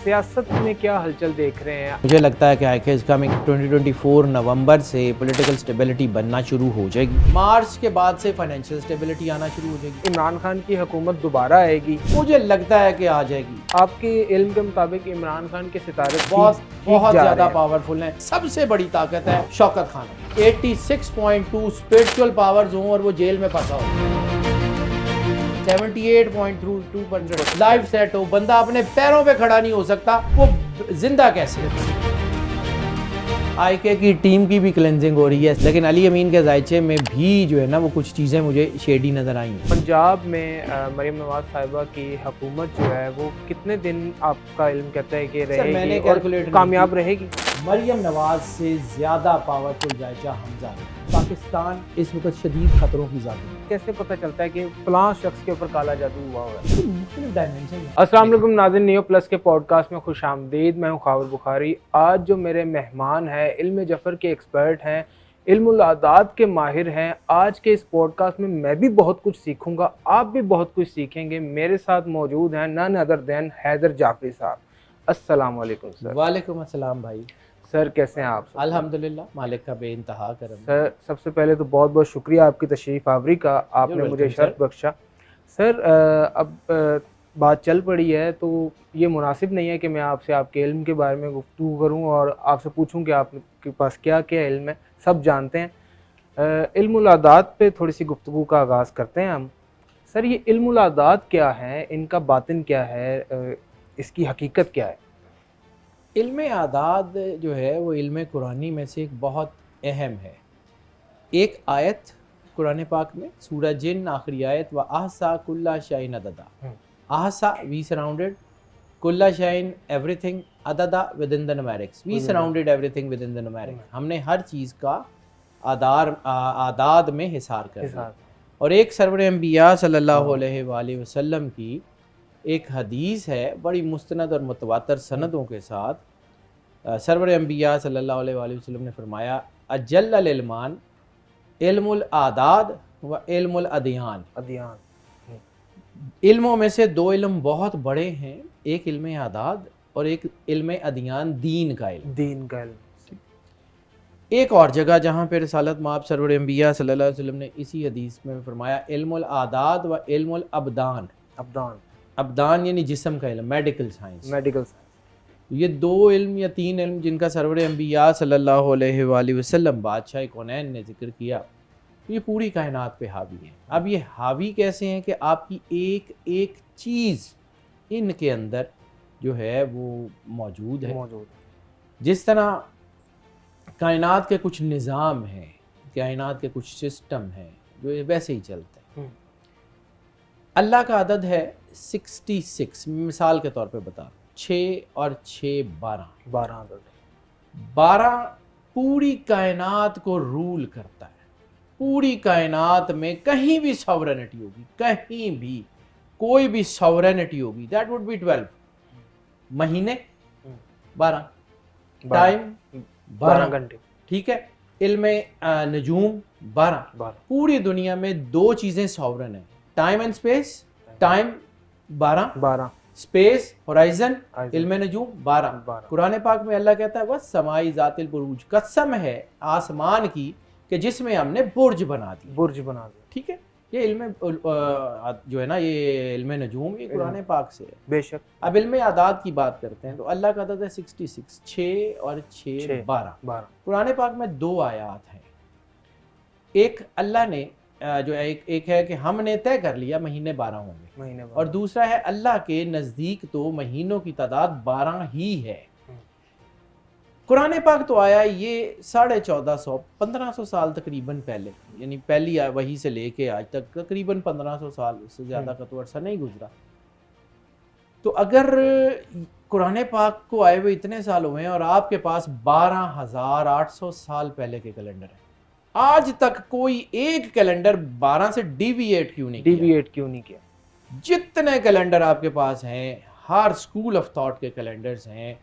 सियासत में क्या हलचल देख रहे हैं? मुझे लगता है कि आई कमिंग 2024 नवंबर से पॉलिटिकल स्टेबिलिटी बनना शुरू हो जाएगी। मार्च के बाद से फाइनेंशियल स्टेबिलिटी आना शुरू हो जाएगी। इमरान खान की हुकूमत दोबारा आएगी? मुझे लगता है कि आ जाएगी। आपके इल्म के मुताबिक इमरान खान के सितारे बहुत ज़्यादा हैं। पावरफुल हैं। सबसे बड़ी ताकत है शौकत खान। 86.2 स्पिरिचुअल पावर्स हों और वो जेल में फंसा हो। 78.2% लाइफ सेट हो, बंदा अपने पैरों पे खड़ा नहीं हो सकता, वो जिंदा कैसे है? आईके की टीम की भी क्लेंजिंग हो रही है, लेकिन अली अमीन के जायचे में भी जो है ना वो कुछ चीज़ें मुझे शेडी नज़र आई हैं। पंजाब में मरियम नवाज साहिबा की हुकूमत जो है वो कितने दिन आपका इल्म कहता है कि रहेगी और कामयाब रहेगी? मरियम नवाज से ज़्यादा पावरफुल जायचा हमजा है। पाकिस्तान इस वक्त शदीद खतरों की ज़ादी है। कैसे पता चलता है कि फलां शख्स के ऊपर काला जादू हुआ है? मुख्तलिफ डायमेंशन है। अस्सलाम वालेकुम नाज़रीन, नियो प्लस के पॉडकास्ट में खुश आमदीद। मैं हूँ खावर बुखारी। आज जो मेरे मेहमान हैं इल्म जफ़र के एक्सपर्ट हैं, इल्मुल आदात के माहिर हैं। आज के इस पॉडकास्ट में मैं भी बहुत कुछ सीखूंगा, आप भी बहुत कुछ सीखेंगे। मेरे साथ मौजूद हैं none other than Haidar Jafri साहब। अस्सलाम वालेकुम सर। वालेकुम अस्सलाम भाई। सर कैसे हैं आप? अल्हम्दुलिल्लाह, मालिक का बेइंतहा करम। सर सबसे पहले तो बहुत बहुत शुक्रिया आपकी तशरीफ़ आवरी का, आपने मुझे शर्फ बख्शा। सर अब बात चल पड़ी है तो ये मुनासिब नहीं है कि मैं आपसे आपके इल्म के बारे में गुफ्तगू करूं और आपसे पूछूं कि आपके पास क्या क्या इल्म है। सब जानते हैं। इल्मुल आदात पे थोड़ी सी गुफ्तगू का आगाज़ करते हैं हम। सर ये इल्मुल आदात क्या है, इनका बातिन क्या है, इसकी हकीकत क्या है? इल्म आदाद जो है वो इल्म कुरानी में से एक बहुत अहम है। एक आयत कुरान पाक में सूरह जिन आखिरी आयत, व आहसा कुल्ला शाइन अददा। आहसा वी सराउंडेड, कुल्ला शाइन एवरीथिंग, अददा within the numerics, we surrounded everything within the numerics. हमने हर चीज़ का आदाद में हिसार कर दिया। और एक सरवर अंबिया सल्लल्लाहु अलैहि वसल्लम की एक हदीस है बड़ी मुस्तनद और मुतवातर सनदों के साथ। सरवर अंबिया सल्लल्लाहु अलैहि वसल्लम ने फरमाया, अजल्ल इल्मान इल्मुल आदाद व इल्मुल अदियान। इल्मों में से दो इल्म बहुत बड़े हैं, एक इल्म आदाद और एक इल्म अदियान, दीन का इल्म। एक और जगह जहाँ पे रिसालत माब सरवर अंबिया सल्लल्लाहु अलैहि वसल्लम ने इसी हदीस में फरमाया, इल्मुल आदाद व इल्मुल अबदान। अबदान यानी जिस्म का इल्म, मेडिकल साइंस। ये दो इल्म या तीन इल्म जिनका सरवर अंबिया सल्लल्लाहु अलैहि वसल्लम बादशाह कौनैन ने जिक्र किया, तो ये पूरी कायनात पे हावी है। अब ये हावी कैसे हैं कि आपकी एक एक चीज़ इनके अंदर जो है वो मौजूद है। जिस तरह कायनात के कुछ निज़ाम हैं, कायनात के कुछ सिस्टम हैं जो वैसे ही चलते हैं। अल्लाह का अदद है 66। मिसाल के तौर पे बता, 6 और 6 12 12 पूरी कायनात को रूल करता है। पूरी कायनात में कहीं भी सॉवरेनिटी होगी, कहीं भी कोई भी सॉवरेनिटी होगी, दैट वुड बी 12। महीने 12, टाइम 12 घंटे, ठीक है। इल्म नजूम 12। पूरी दुनिया में दो चीज़ें सॉवरन हैं, time and space. Time 12, space horizon, इल्म नजूम 12। कुरान पाक में अल्लाह कहता है, वह समाई जातिल बुरूज, कसम है आसमान की कि जिसमें हमने बुर्ज बना दिया। ठीक है, ये इल्म जो है ना, ये इल्म नजूम, ये कुरान पाक से है बेशक। अब इल्म आदाद की बात करते हैं तो अल्लाह का अदद है 66, 6 और 6 12। कुरान पाक में दो आयात हैं। एक अल्लाह ने जो एक है कि हमने तय कर लिया महीने 12 होंगे, और दूसरा है अल्लाह के नज़दीक तो महीनों की तादाद 12 ही है। कुरान पाक तो आया ये 1450 1500 साल तकरीबन पहले, यानी पहली वही से लेके आज तक तकरीबन 1500 साल, इससे ज़्यादा का तो अरसा नहीं गुजरा। तो अगर कुरान पाक को आए हुए इतने साल हुए हैं और आपके पास 12,800 साल पहले के कैलेंडर है, आज तक कोई एक कैलेंडर 12 से डिविएट क्यों नहीं किया? जितने कैलेंडर आपके पास हैं, हर स्कूल ऑफ थॉट के कैलेंडर्स हैं,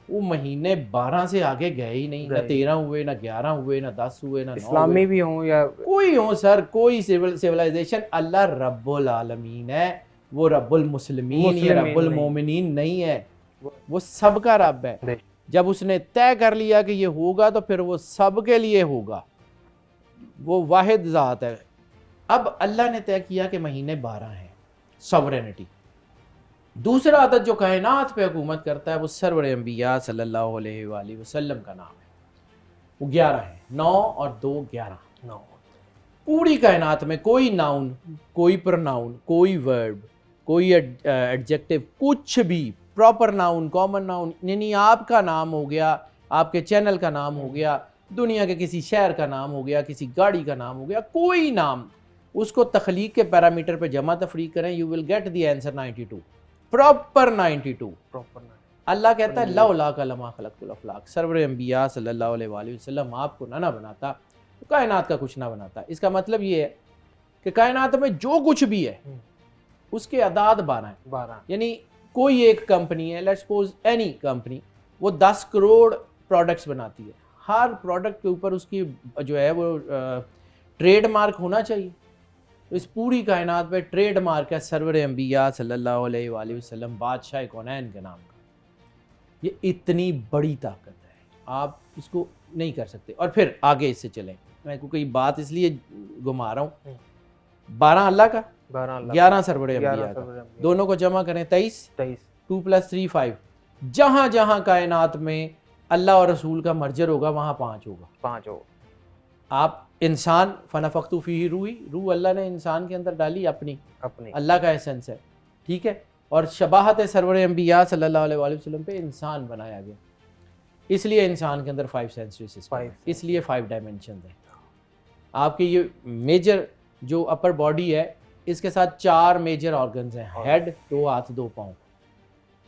वो महीने 12 से आगे गए ही नहीं। ना 13 हुए, ना 11 हुए, ना 10 हुए, ना 9 इस्लामी भी हों या कोई हो सर, कोई सिविलाइजेशन। अल्लाह रब्बुल आलमीन है, वो रब्बुल मुस्लिमीन या रब्बुल मोमिनीन नहीं है। वो सबका रब है। जब उसने तय कर लिया कि ये होगा तो फिर वो सबके लिए होगा, वो वाहिद ज़ात है। अब अल्लाह ने तय किया कि महीने 12 हैं, सॉवरेनिटी। दूसरा आदत जो कायनात पे हुकूमत करता है वो सरवर अंबिया सल्लल्लाहु अलैहि वसल्लम का नाम है, वो 11 है, 9 और 2 11, 9। पूरी कायनात में कोई नाउन, कोई प्रोनाउन, कोई वर्ब, कोई एडजेक्टिव, कुछ भी, प्रॉपर नाउन, कॉमन नाउन, यानी आपका नाम हो गया, आपके चैनल का नाम हो गया, दुनिया के किसी शहर का नाम हो गया, किसी गाड़ी का नाम हो गया, कोई नाम, उसको तख्लीक के पैरामीटर पे जमा तफरीक करें, you will get the answer 92, proper 92। अल्लाह कहता है लौला कलमा खलक़तुल अफ़लाक, सरवर अंबिया सल्लल्लाहु अलैहि वसल्लम आपको ना बनाता तो कायनात का कुछ ना बनाता। इसका मतलब ये है कि कायनात में जो कुछ भी है उसके अदाद 12 है, 12। यानी कोई एक कंपनी है, लेट्स सपोज एनी कंपनी, वो 10 करोड़ प्रोडक्ट्स बनाती है, हर प्रोडक्ट के ऊपर उसकी जो है वो ट्रेडमार्क होना चाहिए। तो इस पूरी कायनात पे ट्रेडमार्क है सरवर अंबिया सल्लल्लाहु अलैहि वसल्लम, बादशाह कौनैन के नाम का। ये इतनी बड़ी ताकत है, आप इसको नहीं कर सकते। और फिर आगे इससे चलें, मैं कोई बात इसलिए घुमा रहा हूँ, 12 अल्लाह का, 11 सरवर अंबिया का, दोनों को जमा करें 23, 2 + 3 5। जहां जहां कायनात में अल्लाह और रसूल का मर्जर होगा वहां 5 होगा, 5 होगा। आप इंसान फनफख्तु फीही रूही, रूह अल्लाह ने इंसान के अंदर डाली, अपनी अल्लाह का एसेंस है, ठीक है। और शबाहत सरवर अंबिया सल्लल्लाहु अलैहि वसल्लम पे इंसान बनाया गया, इसलिए इंसान के अंदर 5 सेंसरी सिस्टम, इसलिए 5 डायमेंशन है। आपकी ये मेजर जो अपर बॉडी है, इसके साथ 4 मेजर ऑर्गन्स हैं, हेड, 2 हाथ 2 पाँव,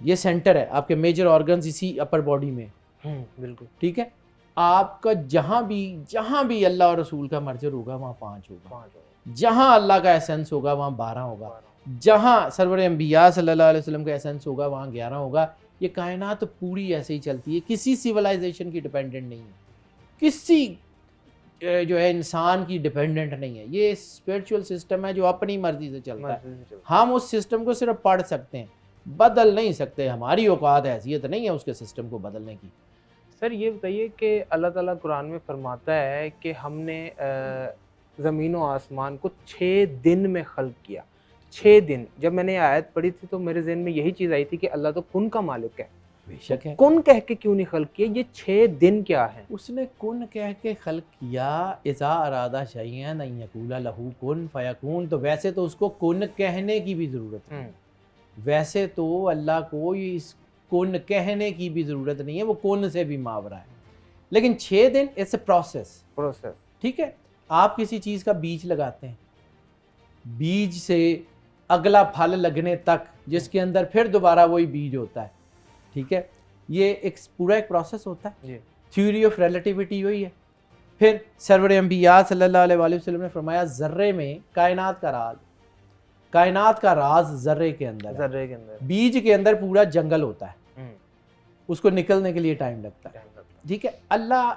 ये सेंटर है आपके मेजर ऑर्गन्स इसी अपर बॉडी में, बिल्कुल ठीक है। आपका जहां भी अल्लाह और रसूल का मर्जर होगा वहां 5 होगा, जहां अल्लाह का एसेंस होगा वहां 12 होगा, जहां सरवर अंबिया सल्लल्लाहु अलैहि वसल्लम का एसेंस होगा वहां 11 होगा। ये कायनात तो पूरी ऐसे ही चलती है, किसी सिविलाइजेशन की डिपेंडेंट नहीं है, किसी जो है इंसान की डिपेंडेंट नहीं है। ये स्पिरिचुअल सिस्टम है जो अपनी मर्जी से चलता है। हम उस सिस्टम को सिर्फ पढ़ सकते हैं, बदल नहीं सकते, हमारी औकात हैसियत नहीं है उसके सिस्टम को बदलने की। सर ये बताइए कि अल्लाह ताला कुरान में फरमाता है कि हमने ज़मीन व आसमान को 6 दिन में खल्क किया। 6 दिन, जब मैंने आयत पढ़ी थी तो मेरे ज़हन में यही चीज़ आई थी कि अल्लाह तो कुन का मालिक है, बेशक है, कुन कह के क्यों नहीं खल्क किया? ये 6 दिन क्या है? उसने कुन कह के खल्क किया, इज़ा अरादा शैअन अन यक़ूला लहू कुन फयकून। तो वैसे तो उसको कुन कहने की भी ज़रूरत है, वैसे तो अल्लाह को इस कुन कहने की भी ज़रूरत नहीं है, वो कुन से भी मावरा है। लेकिन 6 दिन इट्स ए प्रोसेस, ठीक है। आप किसी चीज़ का बीज लगाते हैं, बीज से अगला फल लगने तक, जिसके अंदर फिर दोबारा वही बीज होता है, ठीक है। ये एक पूरा एक प्रोसेस होता है। थ्योरी ऑफ रिलेटिविटी वही है। फिर सरवर अंबिया सल्लल्लाहु अलैहि वसल्लम ने फरमाया ज़र्रे में कायनात का राज ज़र्रे के अंदर, बीज के अंदर पूरा जंगल होता है, उसको निकलने के लिए टाइम लगता है, ठीक है। अल्लाह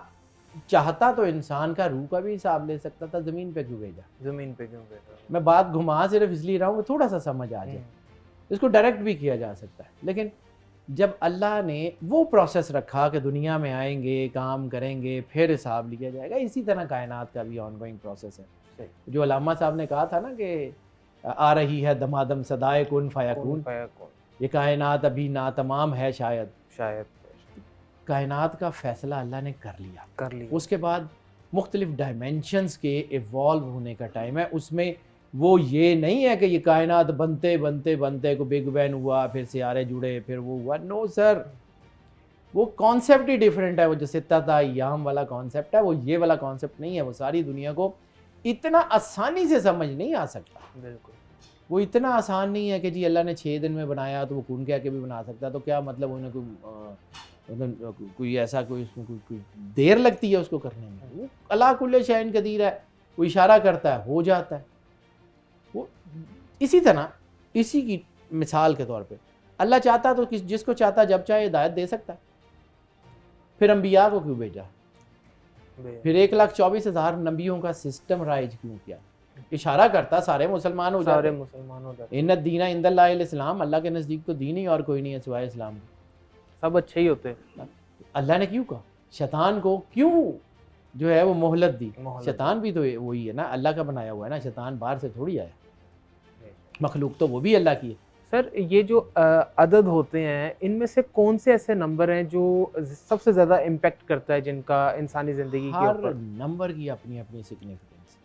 चाहता तो इंसान का रूह का भी हिसाब ले सकता था, ज़मीन पे क्यों भेजा? मैं बात घुमा सिर्फ इसलिए रहा हूँ थोड़ा सा समझ आ जाए, इसको डायरेक्ट भी किया जा सकता है। लेकिन जब अल्लाह ने वो प्रोसेस रखा कि दुनिया में आएंगे, काम करेंगे, फिर हिसाब लिया जाएगा, इसी तरह कायनात का भी ऑनगोइंग प्रोसेस है। जो अल्लामा साहब ने कहा था ना कि आ रही है दमादम सदाए कुन फयकून, ये कायनात अभी नातमाम है शायद। कायनात का फैसला अल्लाह ने कर लिया। उसके बाद मुख्तलिफ डायमेंशंस के इवॉल्व होने का टाइम है। उसमें वो ये नहीं है कि ये कायनात बनते बनते बनते को बिग बैंग हुआ, फिर सियारे जुड़े, फिर वो हुआ। नो सर, वो कॉन्सेप्ट ही डिफरेंट है। वो जो सित्तत अय्याम वाला कॉन्सेप्ट है, वो ये वाला कॉन्सेप्ट नहीं है। वो सारी दुनिया को इतना आसानी से समझ नहीं आ सकता। बिल्कुल, वो इतना आसान नहीं है कि जी अल्लाह ने 6 दिन में बनाया तो वो कौन कह के भी बना सकता। तो क्या मतलब उन्हें कोई ऐसा कोई देर लगती है उसको करने में? वो अल्लाह कुल्ले शैइन कदीर है, वो इशारा करता है, हो जाता है। वो इसी तरह, इसी की मिसाल के तौर पे अल्लाह चाहता तो जिसको चाहता जब चाहे हिदायत दे सकता है। फिर अंबिया को क्यों भेजा? फिर 1,24,000 नबियों का सिस्टम राइज क्यों किया? इशारा करता सारे मुसलमान हो जाते। इन्ना दीना इंदल्लाहिल इस्लाम, अल्लाह के नज़दीक तो दीन ही और कोई नहीं है सिवाय इस्लाम। सब अच्छे ही होते हैं। अल्लाह ने क्यों कहा? शैतान को क्यों जो है वो मोहलत दी? मोहलत शैतान भी तो वही है ना, अल्लाह का बनाया हुआ है ना, शैतान बाहर से थोड़ी आया, मखलूक तो वो भी अल्लाह की है। सर ये जो अदद होते हैं, इनमें से कौन से ऐसे नंबर हैं जो सबसे ज़्यादा इम्पेक्ट करता है जिनका इंसानी ज़िंदगी के हर ऊपर? नंबर की अपनी अपनी सिग्निफिकेंस।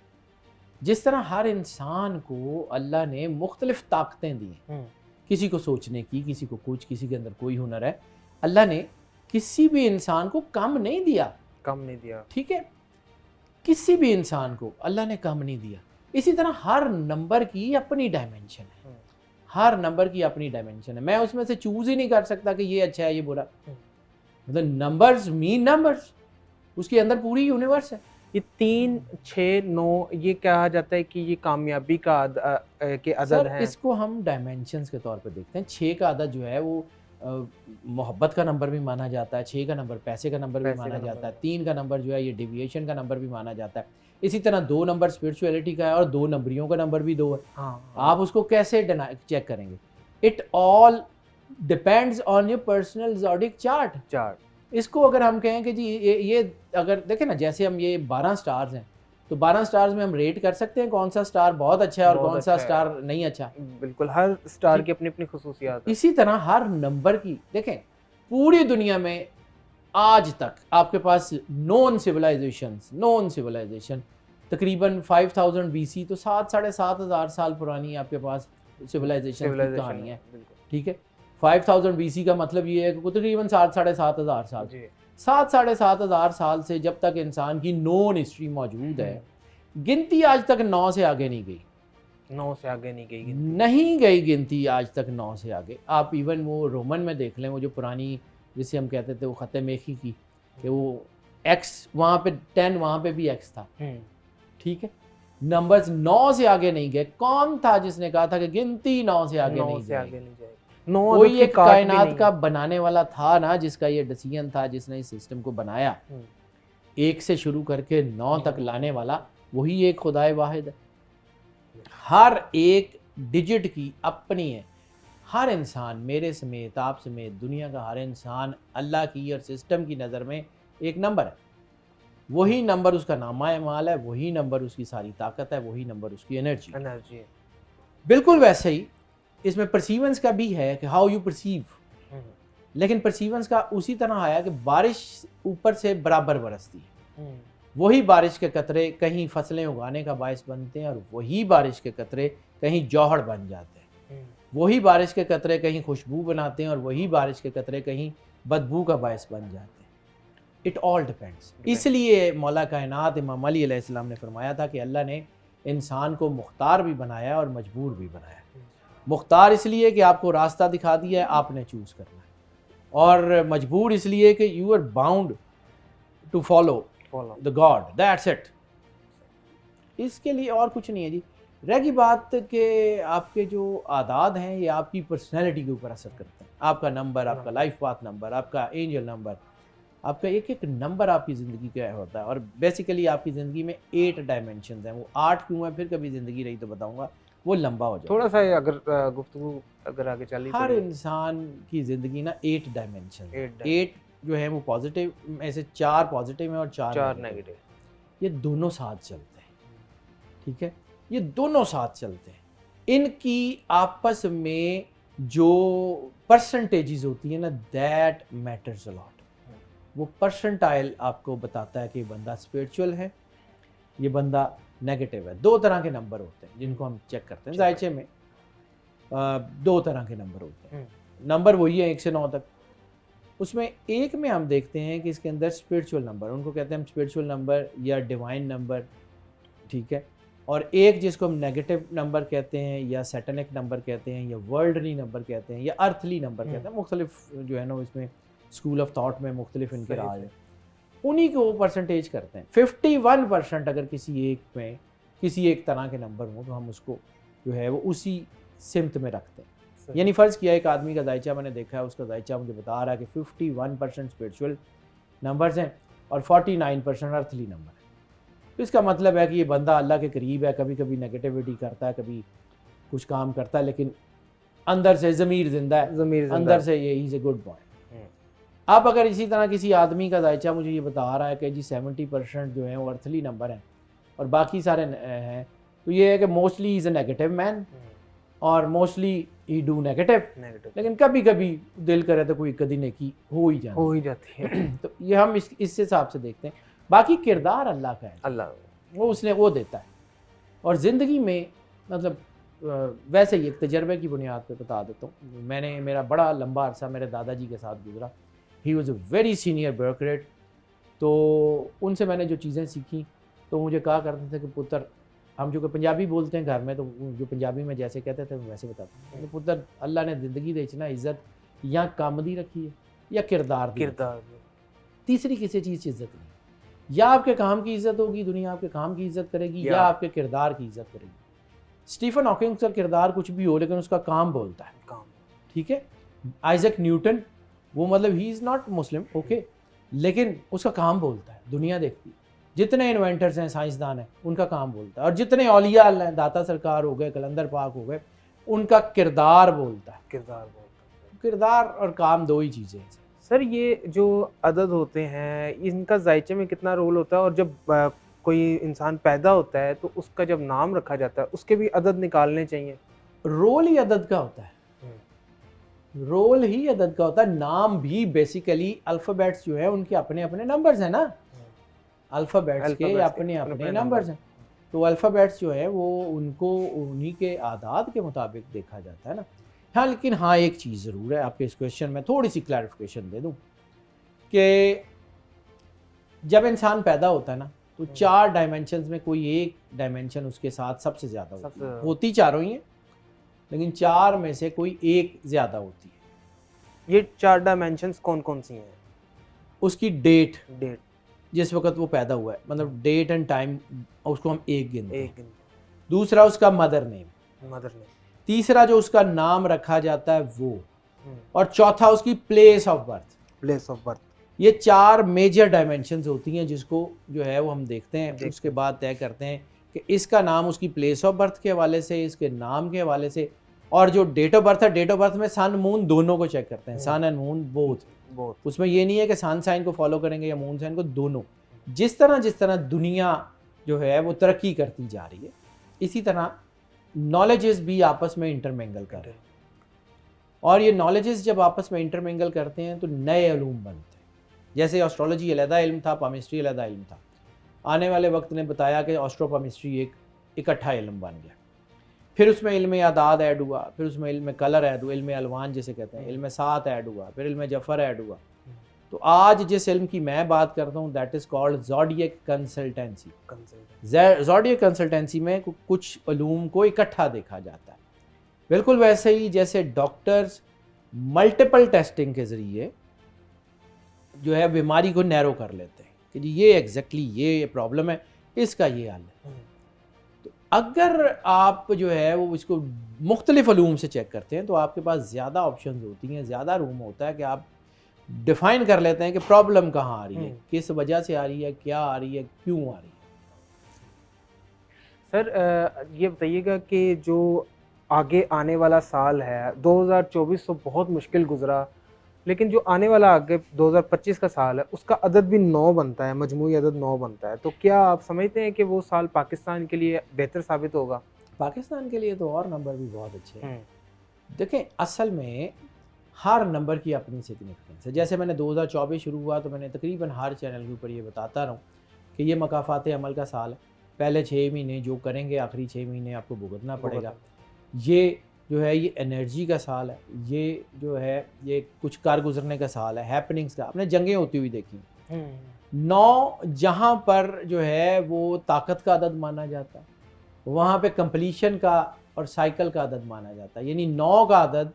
जिस तरह हर इंसान को अल्लाह ने मुख्तलिफ ताकतें दी हैं, किसी को सोचने की, किसी को कुछ, किसी के अंदर कोई हुनर है, अल्लाह ने किसी भी इंसान को कम नहीं दिया। कम नहीं दिया। ठीक है, किसी भी इंसान को अल्लाह ने कम नहीं दिया। इसी तरह हर नंबर की अपनी डायमेंशन है, हर नंबर की अपनी डायमेंशन है। मैं उसमें से चूज ही नहीं कर सकता कि ये अच्छा है ये बुरा। मतलब नंबर्स मीन नंबर्स, उसके अंदर पूरी यूनिवर्स है। ये 3, 6, 9 ये कहा जाता है कि ये कामयाबी का के अदद सर हैं। इसको हम डायमेंशंस के तौर पे देखते हैं। 6 का अदद जो है वो मोहब्बत का नंबर भी माना जाता है, 6 का नंबर पैसे का नंबर भी माना जाता है, 3 का नंबर जो है ये डिविएशन का नंबर भी माना जाता है। इसी तरह 2 नंबर स्पिरिचुअलिटी का है और 2 नंबरियों का नंबर भी 2 है। आप उसको कैसे चेक करेंगे? It all depends on your personal zodiac chart. इसको अगर हम कहें कि जी ये अगर देखें ना, जैसे हम ये 12 स्टार्स हैं, तो 12 स्टार्स में हम रेट कर सकते हैं कौन सा स्टार बहुत अच्छा है और कौन सा स्टार नहीं अच्छा। बिल्कुल, हर स्टार की अपनी अपनी खुसूसियात है। इसी तरह हर नंबर की देखें, पूरी दुनिया में आज तक आपके पास नॉन सिविलाइजेशन तकरीबन 5000 BC, तो 7,500 साल पुरानी आपके पास सिविलाइजेशन की कहानी है। ठीक है, 5000 BC का मतलब ये है कि तकरीबन 7,500 साल, 7,500 साल से जब तक इंसान की नॉन हिस्ट्री मौजूद है, गिनती आज तक 9 से आगे नहीं गई। 9 से आगे नहीं गई नहीं गई गिनती आज तक 9 से आगे। आप इवन वो रोमन में देख लें, वो जो पुरानी जिसे हम कहते थे वो खत मेखी की, कि वो x वहाँ पे 10 वहाँ पे भी x था। ठीक है, नंबर्स 9 से आगे नहीं गए। कौन था जिसने कहा था कि गिनती 9 से आगे नहीं जाएगी? कोई एक कायनात का बनाने वाला था ना, जिसका ये डिसीजन था, जिसने इस सिस्टम को बनाया, 1 से शुरू करके 9 तक लाने वाला वही एक खुदाए वाहिद है। हर एक डिजिट की अपनी है। हर इंसान, मेरे समेत आप समेत दुनिया का हर इंसान अल्लाह की और सिस्टम की नज़र में एक नंबर है। वही नंबर उसका नामा माल है, वही नंबर उसकी सारी ताकत है, वही नंबर उसकी एनर्जी है। बिल्कुल वैसे ही इसमें परसीवेंस का भी है कि हाउ यू परसीव, लेकिन परसीवेंस का उसी तरह आया कि बारिश ऊपर से बराबर बरसती है। वही बारिश के कतरे कहीं फसलें उगाने का बायस बनते हैं और वही बारिश के कतरे कहीं जौहर बन जाते हैं। वही बारिश के कतरे कहीं खुशबू बनाते हैं और वही बारिश के कतरे कहीं बदबू का बायस बन जाते हैं। It all depends. इसलिए मौला कायनात इमाम अली अलैहिस्सलाम ने फरमाया था कि अल्लाह ने इंसान को मुख्तार भी बनाया और मजबूर भी बनाया। मुख्तार इसलिए कि आपको रास्ता दिखा दिया है, आपने चूज करना है, और मजबूर इसलिए कि you are bound to follow the God, that's it. इसके लिए और कुछ नहीं है जी। रह बात कि आपके जो आदाद हैं ये आपकी पर्सनैलिटी के ऊपर असर करते हैं। आपका नंबर, आपका लाइफ पाथ नंबर, आपका एंजल नंबर, आपका एक एक नंबर आपकी ज़िंदगी का होता है। और बेसिकली आपकी ज़िंदगी में 8 डायमेंशन हैं। वो 8 क्यों है फिर कभी ज़िंदगी रही तो बताऊंगा, वो लंबा हो जाए थोड़ा सा। अगर गुफ्तगू अगर आगे चली, हर इंसान की ज़िंदगी ना 8 डायमेंशन, 8 जो है वो पॉजिटिव में से 4 पॉजिटिव है और 4 नेगेटिव। ये दोनों साथ चलते हैं। ठीक है, ये दोनों साथ चलते हैं। इनकी आपस में जो परसेंटेजेस होती है ना, दैट मैटर्स अ लॉट। वो परसेंटाइल आपको बताता है कि ये बंदा स्पिरिचुअल है, ये बंदा नेगेटिव है। 2 तरह के नंबर होते हैं जिनको हम चेक करते हैं। जायचे में 2 तरह के नंबर होते हैं। नंबर वही है 1 से 9 तक। उसमें एक में हम देखते हैं कि इसके अंदर स्पिरिचुअल नंबर, उनको कहते हैं हम स्पिरिचुअल नंबर या डिवाइन नंबर। ठीक है, और एक जिसको हम नेगेटिव नंबर कहते हैं या सैटनिक नंबर कहते हैं या वर्ल्डली नंबर कहते हैं या अर्थली नंबर कहते हैं। मुख्तलिफ जो है ना इसमें स्कूल ऑफ थॉट में मुख्तलिफ इनके राज हैं, उन्हीं को वो परसेंटेज करते हैं। 51% अगर किसी एक में किसी एक तरह के नंबर हो तो हम उसको जो है वो उसी सिमत में रखते हैं। यानी फ़र्ज़ किया एक आदमी का दायचा मैंने देखा है, उसका दायचा मुझे बता रहा है कि 51% स्पिरिचुअल नंबर्स हैं और 49% अर्थली नंबर है। तो इसका मतलब है कि ये बंदा अल्लाह के करीब है। कभी कभी नेगेटिविटी करता है, कभी कुछ काम करता है, लेकिन अंदर से ज़मीर जिंदा है, अंदर से ये इज़ ए गुड बॉय। अब अगर इसी तरह किसी आदमी का जायचा मुझे ये बता रहा है कि जी 70% जो है वो अर्थली नंबर हैं और बाकी सारे हैं, तो ये है कि mostly is a negative man और मोस्टली ही डू नेगेटिव, लेकिन कभी कभी दिल करे तो कोई कदी नेकी हो ही जाती है। तो ये हम इस हिसाब से देखते हैं। बाकी किरदार अल्लाह का है, अल्लाह वो उसने वो देता है। और ज़िंदगी में मतलब वैसे ही एक तजर्बे की बुनियाद पे बता देता हूँ। मेरा बड़ा लंबा अरसा मेरे दादाजी के साथ गुजरा। He was a very senior bureaucrat. तो उनसे मैंने जो चीज़ें सीखी, तो मुझे कहा करते थे कि पुत्र, हम जो कि पंजाबी बोलते हैं घर में, तो जो पंजाबी में जैसे कहते थे वैसे बताते हैं, पुत्र अल्लाह ने ज़िंदगी दे ना इज़्ज़त या काम दी रखी है या किरदार तीसरी किसी चीज़ की इज़्ज़त नहीं। या आपके काम की इज़्ज़त होगी, दुनिया आपके काम की इज़्ज़त करेगी, या आपके किरदार की इज़्ज़त करेगी। स्टीफन हॉकिंग का किरदार कुछ भी हो, लेकिन उसका काम बोलता है, काम, ठीक है। आइजक न्यूटन, वो मतलब he is not Muslim, okay, लेकिन उसका काम बोलता है, दुनिया देखती है। जितने इन्वेंटर्स हैं, साइंसदान हैं, उनका काम बोलता है। और जितने औलिया अल्लाह हैं, दाता सरकार हो गए, कलंदर पाक हो गए, उनका किरदार बोलता है। किरदार और काम दो ही चीज़ें हैं। सर ये जो अदद होते हैं, इनका जायचे में कितना रोल होता है? और जब कोई इंसान पैदा होता है तो उसका जब नाम रखा जाता है, उसके भी अदद निकालने चाहिए? रोल ही अदद का होता है, रोल ही अदद का होता है। नाम भी बेसिकली अल्फ़ाबेट्स जो है उनके अपने अपने नंबर्स हैं ना, अल्फ़ाबेट्स के अपने अपने नंबर्स हैं। तो अल्फ़ाबेट्स जो है वो उनको उन्हीं के आदाद के मुताबिक देखा जाता है ना। हाँ, लेकिन हाँ एक चीज़ ज़रूर है, आपके इस क्वेश्चन में थोड़ी सी क्लैरिफिकेशन दे दूँ कि जब इंसान पैदा होता है ना, तो 4 डायमेंशंस में कोई एक डायमेंशन उसके साथ सबसे ज़्यादा होती चारों ही हैं, लेकिन 4 में से कोई एक ज़्यादा होती है। ये 4 डायमेंशंस कौन कौन सी हैं? उसकी डेट जिस वक्त वो पैदा हुआ है, मतलब डेट एंड टाइम, उसको हम एक गिनते हैं। दूसरा उसका मदर नेम। तीसरा जो उसका नाम रखा जाता है वो, और चौथा उसकी प्लेस ऑफ बर्थ। ये 4 मेजर डायमेंशंस होती हैं जिसको जो है वो हम देखते हैं। उसके बाद तय करते हैं कि इसका नाम उसकी प्लेस ऑफ बर्थ के हवाले से, इसके नाम के हवाले से, और जो डेट ऑफ बर्थ है, डेट ऑफ बर्थ में सन मून दोनों को चेक करते हैं, सन एंड मून बोथ। उसमें ये नहीं है कि सन साइन को फॉलो करेंगे या मून साइन को, दोनों। जिस तरह दुनिया जो है वो तरक्की करती जा रही है, इसी तरह नॉलेजेस भी आपस में इंटरमिंगल कर रहे हैं। और ये नॉलेजेस जब आपस में इंटरमिंगल करते हैं तो नए इल्म बनते हैं। जैसे एस्ट्रोलॉजी अलहदा इल्म था, पामिस्ट्री अलहदा इल्म था। आने वाले वक्त ने बताया कि एस्ट्रोपामिस्ट्री एक इकट्ठा इल्म बन गया। फिर उसमें इल्म आदाद ऐड हुआ, फिर उसमें इल्म कलर ऐड हुआ, इल्म अलवान जिसे कहते हैं, इल्म सात ऐड हुआ, फिर इल्म जफ़र ऐड हुआ। तो आज जिस इल्म की मैं बात करता हूँ, that is called zodiac consultancy. Zodiac consultancy में कुछ इल्म को इकट्ठा देखा जाता है। बिल्कुल वैसे ही जैसे डॉक्टर्स मल्टीपल टेस्टिंग के ज़रिए जो है बीमारी को नैरो कर लेते हैं कि जी ये एग्जैक्टली ये प्रॉब्लम है, इसका ये हल है। तो अगर आप जो है वो इसको मुख्तलिफ इल्म से चेक करते हैं तो आपके पास ज़्यादा ऑप्शंस होती हैं, ज़्यादा रूम होता है कि आप डिफाइन कर लेते हैं कि प्रॉब्लम कहाँ आ रही है, किस वजह से आ रही है, क्या आ रही है, क्यों आ रही है। सर ये बताइएगा कि जो आगे आने वाला साल है 2024 तो बहुत मुश्किल गुजरा, लेकिन जो आने वाला आगे 2025 का साल है उसका अदद भी 9 बनता है, मजमूई अदद 9 बनता है। तो क्या आप समझते हैं कि वो साल पाकिस्तान के लिए बेहतर साबित होगा? पाकिस्तान के लिए तो और नंबर भी बहुत अच्छे हैं। देखें, असल में हर नंबर की अपनी सिग्निफिकेंस है। जैसे मैंने 2024 शुरू हुआ तो मैंने तकरीबन हर चैनल के ऊपर ये बताता रहूँ कि ये मकाफात अमल का साल है। पहले 6 महीने जो करेंगे आखिरी 6 महीने आपको भुगतना पड़ेगा। ये जो है ये एनर्जी का साल है, ये जो है ये कुछ कार गुजरने का साल है, हैपनिंग्स का। आपने जंगें होती हुई देखी। 9 जहाँ पर जो है वो ताकत का अदद माना जाता है, वहाँ पे कंप्लीशन का और साइकिल का अदद माना जाता है। यानी 9 का अदद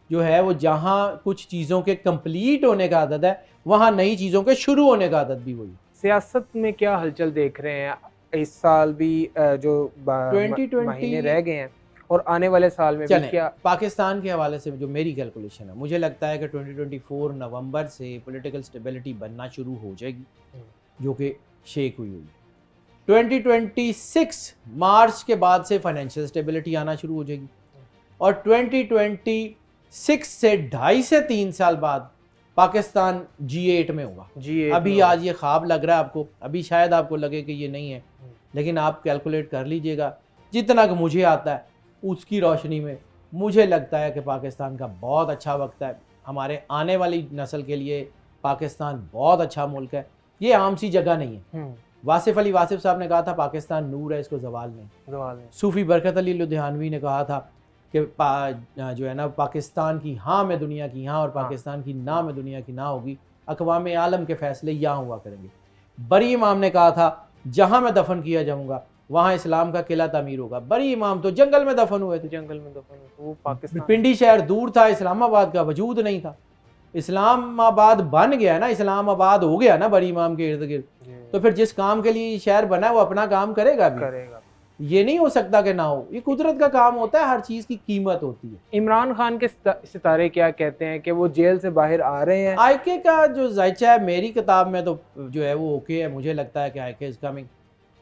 जो है वो जहाँ कुछ चीज़ों के कंप्लीट होने का अदद है, वहाँ नई चीज़ों के शुरू होने का अदद भी वही। सियासत में क्या हलचल देख रहे हैं? इस साल भी जो 2020 महीने रह गए हैं और आने वाले साल में भी क्या? पाकिस्तान के हवाले से जो मेरी कैलकुलेशन है, मुझे लगता है कि 2024 नवंबर से पॉलिटिकल स्टेबिलिटी बनना शुरू हो जाएगी, जो कि शेक हुई हुई। 2026 मार्च के बाद से फाइनेंशियल स्टेबिलिटी आना शुरू हो जाएगी, और 2026 से 2.5 से 3 साल बाद पाकिस्तान G8 में होगा। G8 अभी आज ये ख्वाब लग रहा है आपको, अभी शायद आपको लगे कि ये नहीं है, लेकिन आप कैलकुलेट कर लीजिएगा जितना कि मुझे आता है उसकी रोशनी में मुझे लगता है कि पाकिस्तान का बहुत अच्छा वक्त है। हमारे आने वाली नस्ल के लिए पाकिस्तान बहुत अच्छा मुल्क है, ये आम सी जगह नहीं है। वासिफ अली वासिफ साहब ने कहा था पाकिस्तान नूर है, इसको जवाल नहीं। सूफी बरकत अली लुधियानवी ने कहा था कि जो है ना पाकिस्तान की हाँ में दुनिया की हाँ और पाकिस्तान की ना में दुनिया की ना होगी, अक़वाम आलम के फैसले यहाँ हुआ करेंगे। बरी इमाम ने कहा था जहाँ मैं दफन किया जाऊँगा वहाँ इस्लाम का किला तामीर होगा। बरी इमाम तो जंगल में दफन हुए थे, जंगल में दफन हुए, वो पाकिस्तान पिंडी शहर दूर था, इस्लामाबाद का वजूद नहीं था। इस्लामाबाद बन गया ना, इस्लामाबाद हो गया ना बरी इमाम के इर्द गिर्द, तो फिर जिस काम के लिए शहर बना है वो अपना काम करेगा भी। ये नहीं हो सकता कि ना हो, ये कुदरत का काम होता है, हर चीज की कीमत होती है। इमरान खान के सितारे क्या कहते हैं कि वो जेल से बाहर आ रहे हैं? आईके का जो जायचा है मेरी किताब में तो जो है वो ओके है, मुझे लगता है कि आईके इज कमिंग।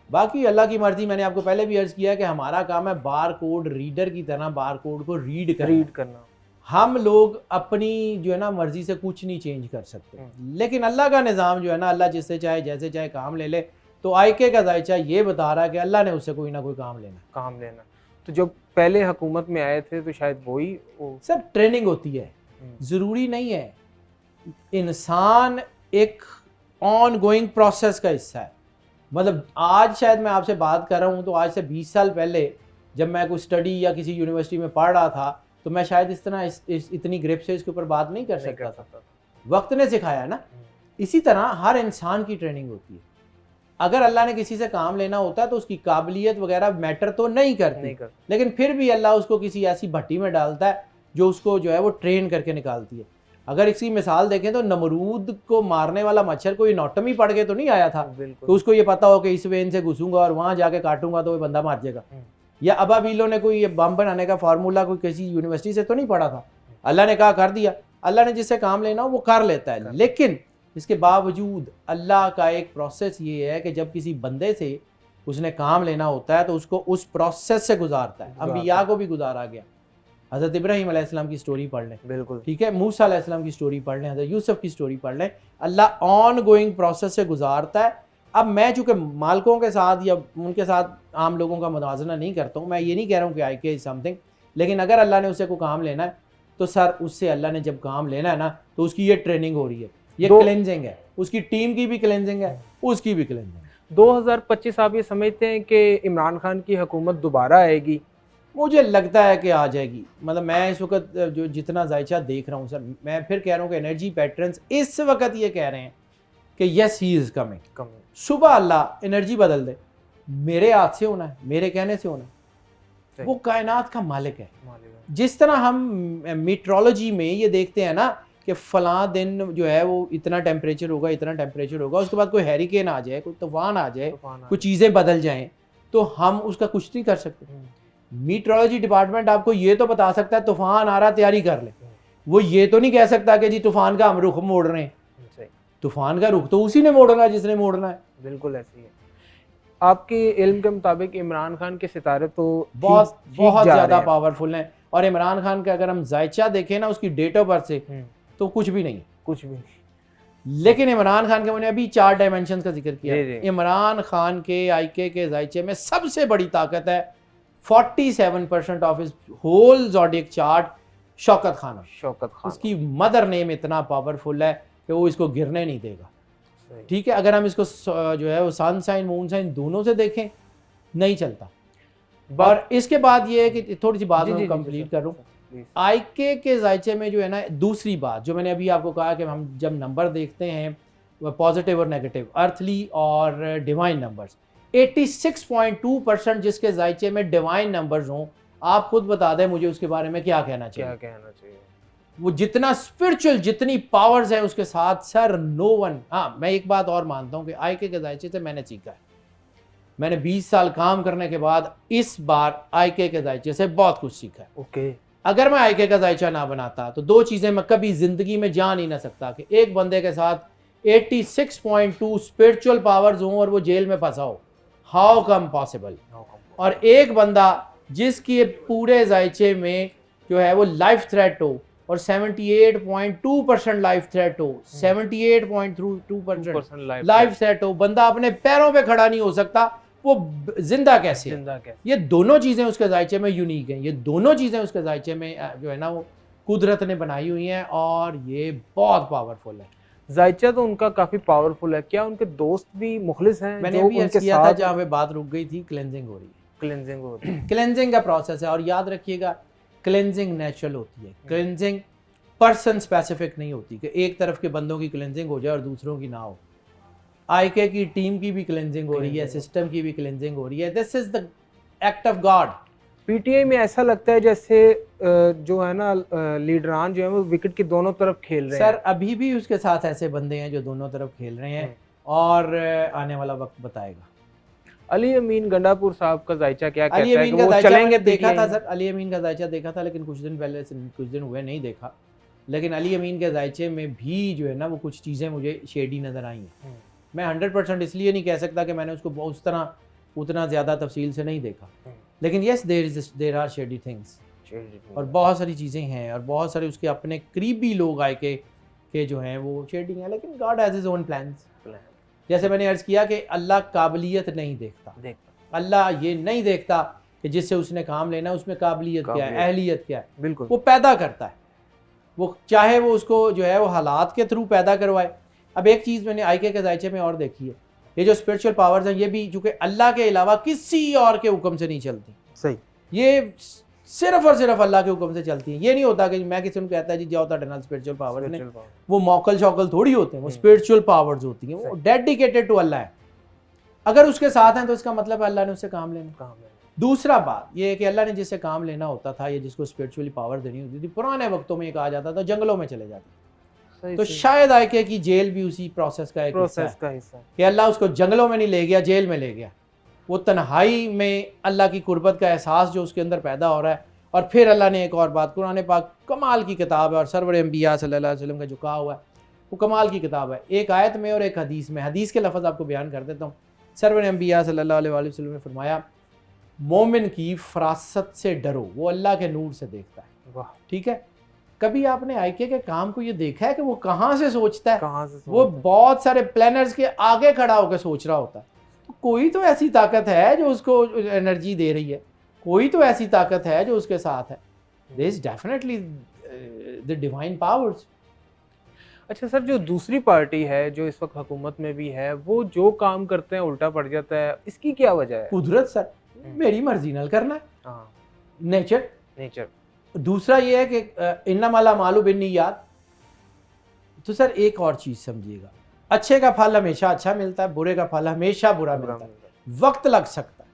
बाकी अल्लाह की मर्जी, मैंने आपको पहले भी अर्ज किया कि हमारा काम है बार कोड रीडर की तरह बार कोड को रीड करना। हम लोग अपनी जो है ना मर्जी से कुछ नहीं चेंज कर सकते, लेकिन अल्लाह का निज़ाम जो है ना, अल्लाह जिससे चाहे जैसे चाहे काम ले ले। तो आईके का जायचा ये बता रहा है कि अल्लाह ने उससे कोई ना कोई काम लेना। तो जब पहले हुकूमत में आए थे तो शायद वही सब ट्रेनिंग होती है, ज़रूरी नहीं है। इंसान एक ऑन गोइंग प्रोसेस का हिस्सा है। मतलब आज शायद मैं आपसे बात कर रहा हूँ तो आज से 20 साल पहले जब मैं कोई स्टडी या किसी यूनिवर्सिटी में पढ़ रहा था तो मैं शायद इस तरह इतनी ग्रिप से इसके ऊपर बात नहीं कर सकता था। वक्त ने सिखाया ना। इसी तरह हर इंसान की ट्रेनिंग होती है। अगर अल्लाह ने किसी से काम लेना होता है तो उसकी काबिलियत वगैरह मैटर तो नहीं करती, लेकिन फिर भी अल्लाह उसको किसी ऐसी भट्टी में डालता है जो उसको जो है वो ट्रेन करके निकालती है। अगर इसकी मिसाल देखें तो नमरूद को मारने वाला मच्छर कोई एनाटॉमी पढ़ के तो नहीं आया था तो उसको ये पता हो कि इस वेन से घुसूंगा और वहां जाके काटूंगा तो वो बंदा मार जाएगा। या अबाबीलो ने कोई बम बनाने का फार्मूला कोई किसी यूनिवर्सिटी से तो नहीं पढ़ा था। अल्लाह ने कहा कर दिया। अल्लाह ने जिससे काम लेना हो वो कर लेता है, लेकिन इसके बावजूद अल्लाह का एक प्रोसेस ये है कि जब किसी बंदे से उसने काम लेना होता है तो उसको उस प्रोसेस से गुजारता है। अंबिया को भी गुजारा गया। हज़रत इब्राहीम अलैहिस्सलाम की स्टोरी पढ़ लें, बिल्कुल ठीक है, मूसा अलैहिस्सलाम की स्टोरी पढ़ लें, हज़रत यूसुफ की स्टोरी पढ़ लें। अल्लाह ऑन गोइंग प्रोसेस से गुजारता है। अब मैं चूँकि मालिकों के साथ या उनके साथ आम लोगों का मुवाज़ना नहीं करता हूँ, मैं ये नहीं कह रहा हूँ कि आईके इज समथिंग, लेकिन अगर अल्लाह ने उससे कोई काम लेना है तो सर उससे अल्लाह ने जब काम लेना है ना तो उसकी ये ट्रेनिंग हो रही है, ये क्लेंजिंग है, उसकी टीम की भी क्लेंजिंग है, उसकी भी क्लेंजिंग है। 2025 आप ये समझते हैं कि इमरान खान की हुकूमत दोबारा आएगी? मुझे लगता है कि आ जाएगी। मतलब मैं इस वक्त जो जितना जायचा देख रहा हूँ सर, मैं फिर कह रहा हूँ कि एनर्जी पैटर्न्स इस वक्त ये कह रहे हैं कि यस ही इज़ कमिंग। सुबह अल्लाह एनर्जी बदल दे, मेरे हाथ से होना है, मेरे कहने से होना है। वो कायनात का मालिक है। जिस तरह हम मीट्रोलॉजी में ये देखते हैं ना कि फलां दिन जो है वो इतना टेम्परेचर होगा, इतना टेम्परेचर होगा, उसके बाद कोई हैरिकेन आ जाए, कोई तूफान आ जाए, कुछ चीज़ें बदल जाएं, तो हम उसका कुछ नहीं कर सकते। मीट्रोलॉजी डिपार्टमेंट आपको ये तो बता सकता है तूफान आ रहा, तैयारी कर ले। वो ये तो नहीं कह सकता कि जी तूफान का हम रुख मोड़ रहे हैं। तूफान का रुख तो उसी ने मोड़ना है जिसने मोड़ना है। बिल्कुल ऐसे ही है। आपके इल्म के मुताबिक इमरान खान के सितारे तो बहुत ज़्यादा पावरफुल हैं, और इमरान खान का अगर हम जायचा देखें ना उसकी डेट ऑफ बर्थ से तो कुछ भी नहीं, कुछ भी नहीं। लेकिन इमरान खान के मैंने अभी 4 डायमेंशन का जिक्र किया। इमरान खान के आईके के जायचे में सबसे बड़ी ताकत है 47% of his whole zodiac chart Shaukat Khan. उसकी मदर नेम इतना पावरफुल है कि वो इसको गिरने नहीं देगा। ठीक है, अगर हम इसको जो है वो सन साइन मून साइन दोनों से देखें नहीं चलता। और इसके बाद ये है कि थोड़ी सी बात मैं कंप्लीट करूं, आईके के जायचे में जो है ना, दूसरी बात जो मैंने अभी आपको कहा कि हम जब नंबर देखते हैं पॉजिटिव और नेगेटिव, अर्थली और डिवाइन नंबर्स, 86.2% जिसके जायचे में डिवाइन नंबर्स हों, आप खुद बता दें मुझे उसके बारे में क्या कहना चाहिए। वो जितना स्पिरिचुअल, जितनी पावर्स है उसके साथ सर नो वन। हाँ, मैं एक बात और मानता हूँ कि आईके के जायचे से मैंने सीखा है। मैंने 20 साल काम करने के बाद इस बार आईके के जायचे से बहुत कुछ सीखा है। ओके। अगर मैं आईके का जायचा ना बनाता तो 2 चीज़ें मैं कभी ज़िंदगी में जान ही ना सकता कि एक बंदे के साथ 86.2 स्पिरिचुअल पावर्स हों और वो जेल में फंसा हो। How come possible. और एक बंदा जिसकी पूरे जायचे में जो है वो लाइफ थ्रेट हो और 78.2% लाइफ थ्रेट हो, 78.2% लाइफ थ्रेट हो, बंदा अपने पैरों पे खड़ा नहीं हो सकता, वो जिंदा कैसे है? ये दोनों चीजें उसके जायचे में यूनिक हैं, ये दोनों चीजें उसके जायचे में जो है ना वो कुदरत ने बनाई हुई हैं और ये बहुत पावरफुल है। जायचा तो उनका काफी पावरफुल है। क्या उनके दोस्त भी मुखलिस हैं? मैंने अभी अर्ज किया था जहाँ पे बात रुक गई थी, क्लेंजिंग हो रही है। क्लेंजिंग हो रही है। क्लेंजिंग का प्रोसेस है और याद रखिएगा क्लेंजिंग नेचुरल होती है, क्लेंजिंग पर्सन स्पेसिफिक नहीं होती कि एक तरफ के बंदों की क्लेंजिंग हो जाए और दूसरों की ना हो। आईके की टीम की भी क्लेंजिंग हो रही है, सिस्टम की भी क्लेंजिंग हो रही है। This is the act of God. PTI में ऐसा लगता है जैसे जो है ना लीडरान जो है वो विकेट की दोनों तरफ खेल रहे हैं। सर अभी भी उसके साथ ऐसे बंदे हैं जो दोनों तरफ खेल रहे हैं और आने वाला वक्त बताएगा। अली अमीन गंडापुर साहब का जायचा क्या कहता है? अली अमीन का जायचा मैंने देखा था सर, अली अमीन का जायचा देखा था, लेकिन कुछ दिन पहले से कुछ दिन हुए नहीं देखा। लेकिन अली अमीन के जायचे में भी जो है ना वो कुछ चीज़ें मुझे शेडी नज़र आई हैं। मैं 100% इसलिए नहीं कह सकता कि मैंने उसको उस तरह उतना ज़्यादा तफसील से नहीं देखा, लेकिन yes there are shady things और बहुत सारी चीज़ें हैं और बहुत सारे उसके अपने करीबी लोग आए के जो हैं वो शेडी हैं। लेकिन God has his own plans. जैसे मैंने अर्ज़ किया कि अल्लाह काबिलियत नहीं देखता, अल्लाह ये नहीं देखता कि जिससे उसने काम लेना उसमें काबिलियत क्या है, अहलियत क्या है। बिल्कुल वो पैदा करता है, वो चाहे वो उसको जो है वो हालात के थ्रू पैदा करवाए। अब एक चीज़ मैंने आईके के जायचे में और देखी है, ये जो स्पिरिचुअल पावर्स हैं ये भी चूँकि अल्लाह के अलावा किसी और के हुक्म से नहीं चलती। सही, ये सिर्फ और सिर्फ अल्लाह के हुक्म से चलती हैं। ये नहीं होता कि मैं किसी को कहता है जी जाओ ताड़े नाल स्पिरिचुअल पावर्स ने, वो मौकल शौकल थोड़ी होते हैं, वो स्पिरिचुअल पावर्स होती हैं, वो डेडिकेटेड टू अल्लाह है। अगर उसके साथ हैं तो इसका मतलब है अल्लाह ने उससे काम लेना। दूसरा बात ये है कि अल्लाह ने जिससे काम लेना होता था या जिसको स्पिरिचुअली पावर देनी होती थी, पुराने वक्तों में ये कहा जाता था जंगलों में चले जाते। तो शायद आईके की जेल भी उसी प्रोसेस का एक हिस्सा है कि अल्लाह उसको जंगलों में नहीं ले गया, जेल में ले गया। वो तन्हाई में अल्लाह की कुर्बत का एहसास जो उसके अंदर पैदा हो रहा है। और फिर अल्लाह ने एक और बात, कुरान पाक कमाल की किताब है और सरवर अंबिया सल्लल्लाहु अलैहि वसल्लम का जो कहा हुआ है वो कमाल की किताब है। एक आयत में और एक हदीस में, हदीस के लफ्ज़ आपको बयान कर देता हूँ। सरवर अंबिया सल्लल्लाहु अलैहि वसल्लम ने फरमाया मोमिन की फरासत से डरो, वो अल्लाह के नूर से देखता है। वाह, ठीक है। कभी आपने आईके के काम को ये देखा है कि वो कहाँ से सोचता है? कहाँ से सोचता वो है? बहुत सारे प्लानर्स के आगे खड़ा होकर सोच रहा होता है। तो कोई तो ऐसी ताकत है जो उसको एनर्जी दे रही है, कोई तो ऐसी ताकत है जो उसके साथ है। There is definitely the divine powers. अच्छा सर, जो दूसरी पार्टी है जो इस वक्त हुकूमत में भी है, वो जो काम करते हैं उल्टा पड़ जाता है, इसकी क्या वजह है? कुदरत सर, मेरी मर्जी नाल करना है। हाँ, नेचर। दूसरा ये है कि इन्नमल मालू बिन्नियात। तो सर एक और चीज़ समझिएगा, अच्छे का फल हमेशा अच्छा मिलता है, बुरे का फल हमेशा बुरा मिलता है। वक्त लग सकता है,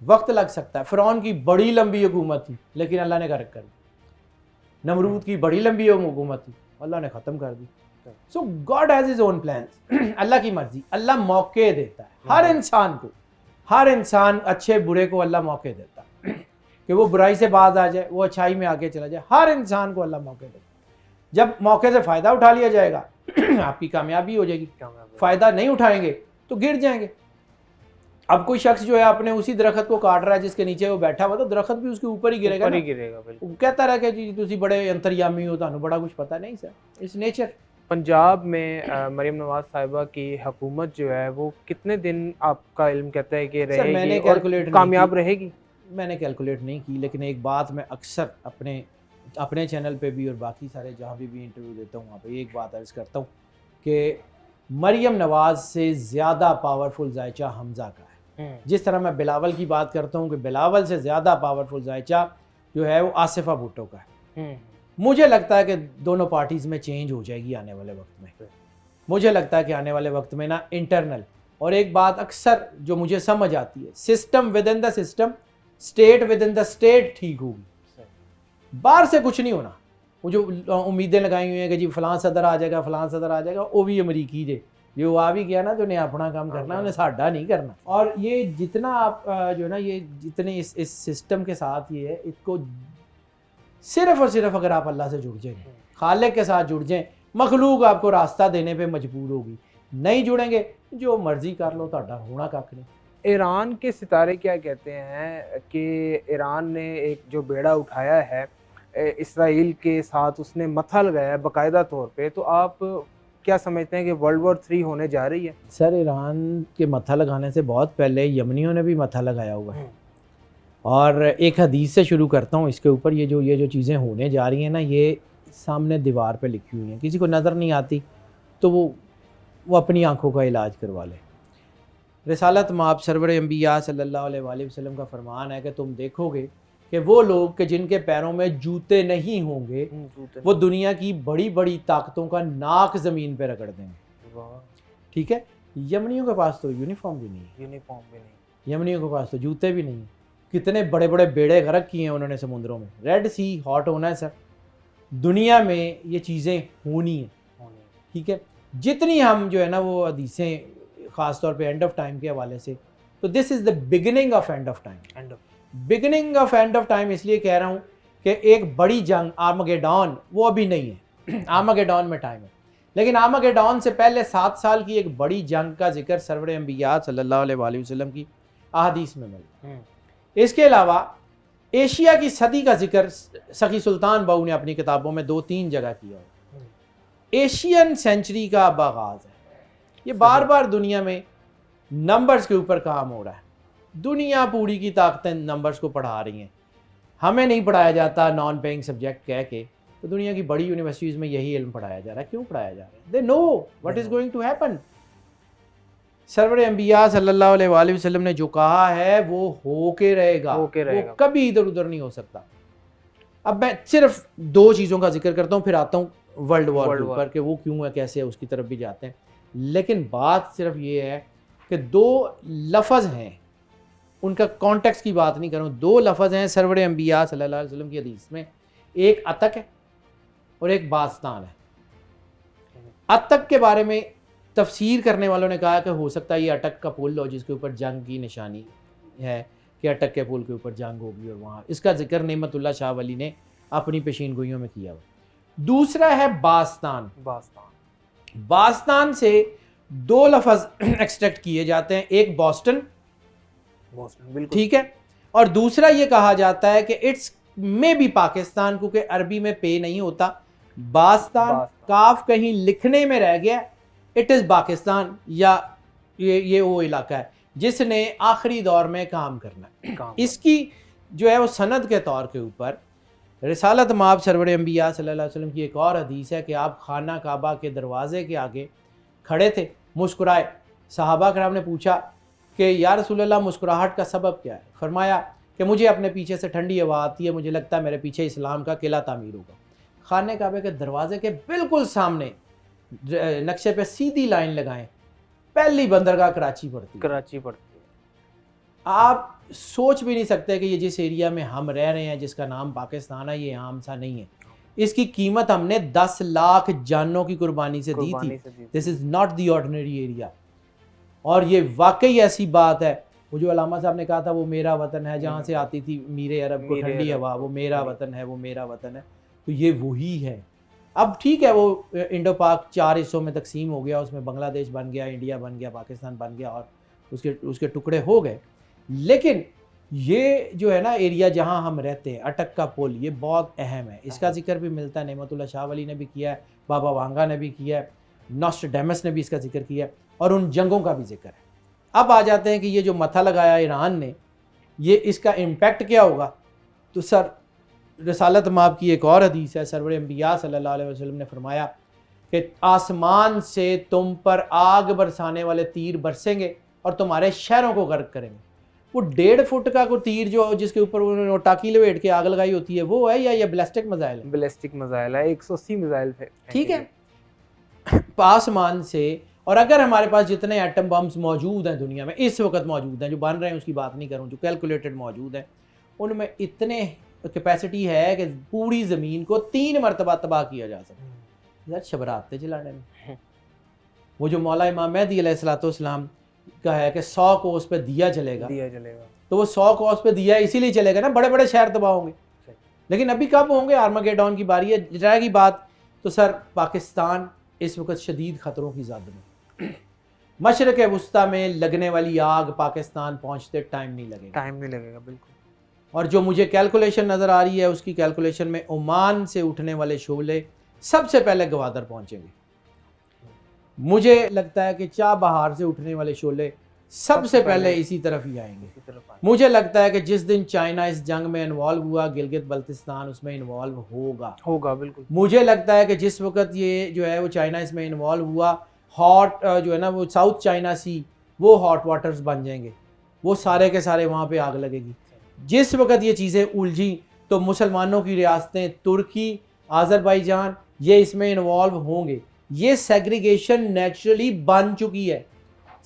वक्त लग सकता है। फ़िरौन की बड़ी लंबी हुकूमत थी लेकिन अल्लाह ने गर्क कर दी। नमरूद की बड़ी लंबी हुकूमत थी, अल्लाह ने ख़त्म कर दी। So God has his own plans. अल्लाह की मर्जी, अल्लाह मौके देता है हर इंसान को, हर इंसान अच्छे बुरे को अल्लाह मौके देता है कि वो बुराई से बाज आ जाए, वो अच्छाई में आगे चला जाए। हर इंसान को अल्लाह मौके देता है। जब मौके से फ़ायदा उठा लिया जाएगा आपकी कामयाबी हो जाएगी, फ़ायदा नहीं उठाएंगे तो गिर जाएंगे। अब कोई शख्स जो है अपने उसी दरख्त को काट रहा है जिसके नीचे वो बैठा हुआ, तो दरख्त भी उसके ऊपर ही गिरेगा ना। वो कहता रहा कि जी तुसी बड़े अंतर्यामी हो, तुहानू बड़ा कुछ पता नहीं। Sir it's nature. पंजाब में मरियम नवाज साहिबा की हुकूमत जो है वो कितने दिन आपका इल्म कहता है कि रहेगी? मैंने कैलकुलेट कामयाब रहेगी? मैंने कैलकुलेट नहीं की, लेकिन एक बात मैं अक्सर अपने चैनल पे भी और बाकी सारे जहाँ भी इंटरव्यू देता हूँ वहाँ पे एक बात अर्ज़ करता हूँ कि मरियम नवाज से ज़्यादा पावरफुल जायचा हमज़ा का है। जिस तरह मैं बिलावल की बात करता हूँ कि बिलावल से ज़्यादा पावरफुल जायचा जो है वो आसिफा भुट्टो का है। मुझे लगता है कि दोनों पार्टीज़ में चेंज हो जाएगी आने वाले वक्त में। मुझे लगता है कि आने वाले वक्त में ना इंटरनल, और एक बात अक्सर जो मुझे समझ आती है, system with in the system, state with in the state ठीक होगी। बाहर से कुछ नहीं होना। वो जो उम्मीदें लगाई हुई हैं कि जी फलां सदर आ जाएगा, फलां सदर आ जाएगा, वो भी अमरीकी जे जो आ भी गया ना तो उन्हें अपना काम करना, उन्हें साडा नहीं करना। और ये जितना आप जो है ना ये जितने इस सिस्टम के साथ ये है, इसको सिर्फ और सिर्फ अगर आप अल्लाह से जुड़ जाएंगे, खालिक के साथ जुड़ जाएं, मखलूक आपको रास्ता देने पे मजबूर होगी। नहीं जुड़ेंगे जो मर्जी कर लो, ਤੁਹਾਡਾ होना कख नहीं। ईरान के सितारे क्या कहते हैं कि ईरान ने एक जो बेड़ा उठाया है इसराइल के साथ उसने मथा लगाया बाकायदा तौर पे, तो आप क्या समझते हैं कि वर्ल्ड वॉर 3 होने जा रही है? सर ईरान के मथा लगाने से बहुत पहले यमनियों ने भी मथा लगाया हुआ है। और एक हदीस से शुरू करता हूँ इसके ऊपर। ये जो चीज़ें होने जा रही हैं ना, ये सामने दीवार पे लिखी हुई हैं, किसी को नज़र नहीं आती तो वो अपनी आंखों का इलाज करवा ले। रिसालत माब सरवर अंबिया सल्लल्लाहु अलैहि वसल्लम का फरमान है कि तुम देखोगे कि वो लोग के जिनके पैरों में जूते नहीं होंगे वो दुनिया की बड़ी बड़ी ताकतों का नाक ज़मीन पे रगड़ देंगे। ठीक है, यमनियों के पास तो यूनिफॉर्म भी नहीं, यमनियों के पास तो जूते भी नहीं। कितने बड़े बड़े बेड़े गर्क किए हैं उन्होंने समुद्रों में। रेड सी हॉट होना है सर, दुनिया में ये चीज़ें होनी है। ठीक है, जितनी हम जो है ना वो हदीसें ख़ास तौर पे एंड ऑफ टाइम के हवाले से, तो this is the beginning of end of time. Beginning of end of time इसलिए कह रहा हूँ कि एक बड़ी जंग आर्मगेडॉन वो अभी नहीं है, आर्मगेडॉन में टाइम है, लेकिन आर्मगेडॉन से पहले 7 साल की एक बड़ी जंग का जिक्र सरवर अंबिया सल्लल्लाहु अलैहि वसल्लम की अहादीस में मिलता है। इसके अलावा एशिया की सदी का जिक्र सखी सुल्तान बहू ने अपनी किताबों में 2-3 जगह किया है। एशियन सेंचुरी का आगाज है। ये बार बार दुनिया में नंबर्स के ऊपर काम हो रहा है। दुनिया पूरी की ताकतें नंबर्स को पढ़ा रही हैं, हमें नहीं पढ़ाया जाता नॉन पेइंग सब्जेक्ट कह के, तो दुनिया की बड़ी यूनिवर्सिटीज़ में यही इल्म पढ़ाया जा रहा है। क्यों पढ़ाया जा रहा है? They know what is going to happen. सरवर अंबिया सल्लल्लाहु अलैहि वसल्लम ने जो कहा है वो होके रहेगा, वो कभी इधर उधर नहीं हो सकता। अब मैं सिर्फ 2 चीज़ों का जिक्र करता हूँ, फिर आता हूँ वर्ल्ड वॉर के ऊपर कि वो क्यों है, कैसे है, उसकी तरफ भी जाते हैं। लेकिन बात सिर्फ ये है कि 2 लफ्ज़ हैं, उनका कॉन्टेक्स्ट की बात नहीं करूँ। 2 लफ्ज़ हैं सरवर अंबिया सल्लल्लाहु अलैहि वसल्लम की हदीस में, एक अतक है और एक बास्तान है। अतक के बारे में तफसीर करने वालों ने कहा कि हो सकता है ये अटक का पुल हो जिसके ऊपर जंग की निशानी है कि अटक के पुल के ऊपर जंग होगी, और वहाँ इसका जिक्र नेमतुल्लाह शाह वली ने अपनी पेशीन गोइयों में किया हुआ। दूसरा है बास्तान। बास्तान से 2 लफ्ज़ एक्सट्रैक्ट किए जाते हैं, एक बॉस्टन बिल्कुल ठीक है, और दूसरा ये कहा जाता है कि इट्स में भी पाकिस्तान, क्योंकि अरबी में पे नहीं होता। बास्तान काफ कहीं लिखने में रह गया, इट इज़ पाकिस्तान, या ये वो इलाका है जिसने आखिरी दौर में काम करना है। इसकी जो है वो सनद के तौर के ऊपर रिसालत माब सरवर अंबिया सल्लल्लाहु अलैहि वसल्लम की एक और हदीस है कि आप खाना काबा के दरवाजे के आगे खड़े थे, मुस्कुराए। सहाबा कराम ने पूछा कि या रसूलल्लाह मुस्कुराहट का सबब क्या है? फरमाया कि मुझे अपने पीछे से ठंडी हवा आती है, मुझे लगता है मेरे पीछे इस्लाम का किला तामीर होगा। खाने काबे के दरवाजे के बिल्कुल सामने नक्शे पे सीधी लाइन लगाएं, पहली बंदरगाह कराची पड़ती है। आप सोच भी नहीं सकते कि ये जिस एरिया में हम रह रहे हैं जिसका नाम पाकिस्तान है, ये आम सा नहीं है। इसकी कीमत हमने 10 लाख जानों की कुर्बानी से दी थी। This is not the ordinary area. और ये वाकई ऐसी बात है, वो जो अलामा साहब ने कहा था वो मेरा वतन है, जहाँ से आती थी मीरे अरब को ठंडी हवा, वो मेरा वतन है, वो मेरा वतन है, तो ये वही है। अब ठीक है, वो इंडो पाक 4 हिस्सों में तकसीम हो गया, उसमें बांग्लादेश बन गया, इंडिया बन गया, पाकिस्तान बन गया, और उसके टुकड़े हो गए। लेकिन ये जो है ना एरिया जहाँ हम रहते हैं, अटक का पुल, ये बहुत अहम है। इसका जिक्र भी मिलता है, नेमतुल्लाह शाह वली ने भी किया है, बाबा वांगा ने भी किया है, नॉस्ट्रडेमस ने भी इसका जिक्र किया है, और उन जंगों का भी जिक्र है। अब आ जाते हैं कि ये जो मथा लगाया ईरान ने, ये इसका इम्पैक्ट क्या होगा। तो सर रिसालत माब की एक और हदीस है, सरवर अंबिया सल्लल्लाहु अलैहि वसल्लम ने फरमाया कि आसमान से तुम पर आग बरसाने वाले तीर बरसेंगे और तुम्हारे शहरों को गर्क करेंगे। वो 1.5 फुट का कोई तीर जो जिसके ऊपर उन्होंने टाकी लपेट के आग लगाई होती है, वो है, या ये बैलिस्टिक मिसाइल है? बैलिस्टिक मिसाइल है, 180 मिसाइल है। ठीक है, आसमान से। और अगर हमारे पास जितने एटम बम्स मौजूद हैं दुनिया में इस वक्त मौजूद हैं, जो बन रहे हैं उसकी बात नहीं करूँ, जो कैलकुलेटेड मौजूद हैं, उनमें इतने कैपेसिटी है कि पूरी ज़मीन को 3 मरतबा तबाह किया जा सकता है। यार शबराते चलाने में वो जो मौला इमाम मेहदी अलैहिस्सलाम का है कि 100 कोस पे दिया जलेगा, तो वो 100 कोस पे दिया इसीलिए चलेगा ना, बड़े बड़े शहर तबाह होंगे। लेकिन अभी कब होंगे? आर्मागेडॉन की बारी है, जाएगी बात। तो सर पाकिस्तान इस वक्त शदीद ख़तरों की ज़द में, मशरक़ वुस्ता में लगने वाली आग पाकिस्तान पहुँचते टाइम नहीं लगेगा। बिल्कुल। और जो मुझे कैलकुलेशन नज़र आ रही है उसकी कैलकुलेशन में ओमान से उठने वाले शोले सबसे पहले गवादर पहुंचेंगे। मुझे लगता है कि चाबहार से उठने वाले शोले सबसे पहले इसी तरफ ही आएंगे। मुझे लगता है कि जिस दिन चाइना इस जंग में इन्वॉल्व हुआ, गिलगित बल्तिस्तान उसमें इन्वॉल्व होगा बिल्कुल। मुझे लगता है कि जिस वक्त ये जो है वो चाइना इसमें इन्वॉल्व हुआ, हॉट जो है ना वो साउथ चाइना सी वो हॉट वाटर्स बन जाएंगे, वो सारे के सारे वहाँ पे आग लगेगी। जिस वक्त ये चीज़ें उलझी तो मुसलमानों की रियासतें तुर्की, आज़रबाईजान ये इसमें इन्वॉल्व होंगे। ये सेग्रीगेशन नेचुरली बन चुकी है,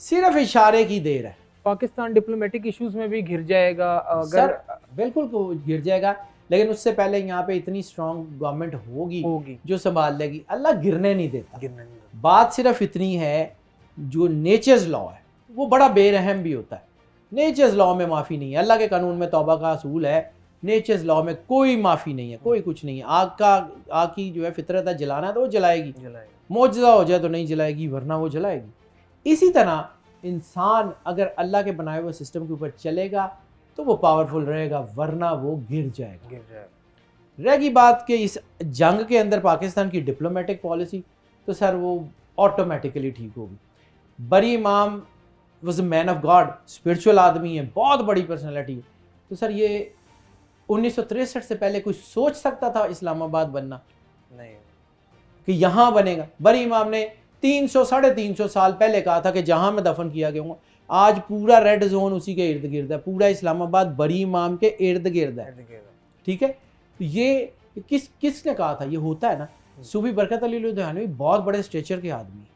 सिर्फ इशारे की देर है। पाकिस्तान डिप्लोमेटिक इश्यूज में भी घिर जाएगा अगर सर बिल्कुल घिर जाएगा, लेकिन उससे पहले यहाँ पे इतनी स्ट्रॉन्ग गवर्नमेंट होगी जो संभाल लेगी। अल्लाह गिरने नहीं देता। बात सिर्फ इतनी है, जो नेचर्स लॉ है वो बड़ा बेरहम भी होता है। नेचर्स लॉ में माफ़ी नहीं है। अल्लाह के कानून में तौबा का असूल है, नेचर्स लॉ में कोई माफ़ी नहीं है, कोई कुछ नहीं है। आग की जो है फितरत है, जलाना है तो वो जलाएगी, मौजज़ा हो जाए तो नहीं जलाएगी, वरना वो जलाएगी। इसी तरह इंसान अगर अल्लाह के बनाए हुए सिस्टम के ऊपर चलेगा तो वो पावरफुल रहेगा, वरना वो गिर जाएगा। रहेगी बात कि इस जंग के अंदर पाकिस्तान की डिप्लोमेटिक पॉलिसी, तो सर वो ऑटोमेटिकली ठीक होगी। बरी इमाम was a man of God, spiritual आदमी है, बहुत बड़ी पर्सनैलिटी है। तो सर ये 1963 से पहले कोई सोच सकता था इस्लामाबाद बनना? नहीं, कि यहाँ बनेगा। बरी इमाम ने 300-350 साल पहले कहा था कि जहाँ मैं दफन किया गया हूँ, आज पूरा रेड जोन उसी के इर्द गिर्द है, पूरा इस्लामाबाद बरी इमाम के इर्द गिर्द है। ठीक है, तो ये किसने कहा था? ये होता है ना। सूफी बरकत अली लुधियानवी बहुत बड़े स्टेचर के आदमी हैं।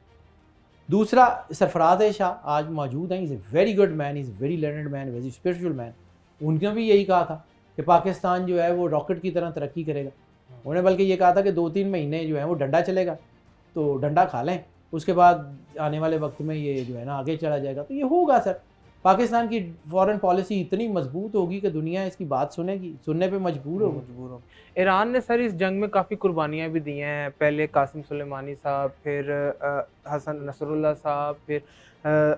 दूसरा सरफराज शाह आज मौजूद हैं, is a very good man, is very learned man, very spiritual man. उन्होंने भी यही कहा था कि पाकिस्तान जो है वो रॉकेट की तरह तरक्की करेगा। उन्होंने बल्कि ये कहा था कि 2-3 महीने जो है वो डंडा चलेगा, तो डंडा खा लें, उसके बाद आने वाले वक्त में ये जो है ना आगे चला जाएगा। तो ये होगा सर। पाकिस्तान की फॉरेन पॉलिसी इतनी मजबूत होगी कि दुनिया इसकी बात सुनेगी, सुनने पे मजबूर होगी। ईरान ने सर इस जंग में काफ़ी कुर्बानियाँ भी दी हैं। पहले कासिम सुलेमानी साहब, फिर हसन नसरुल्लाह साहब, फिर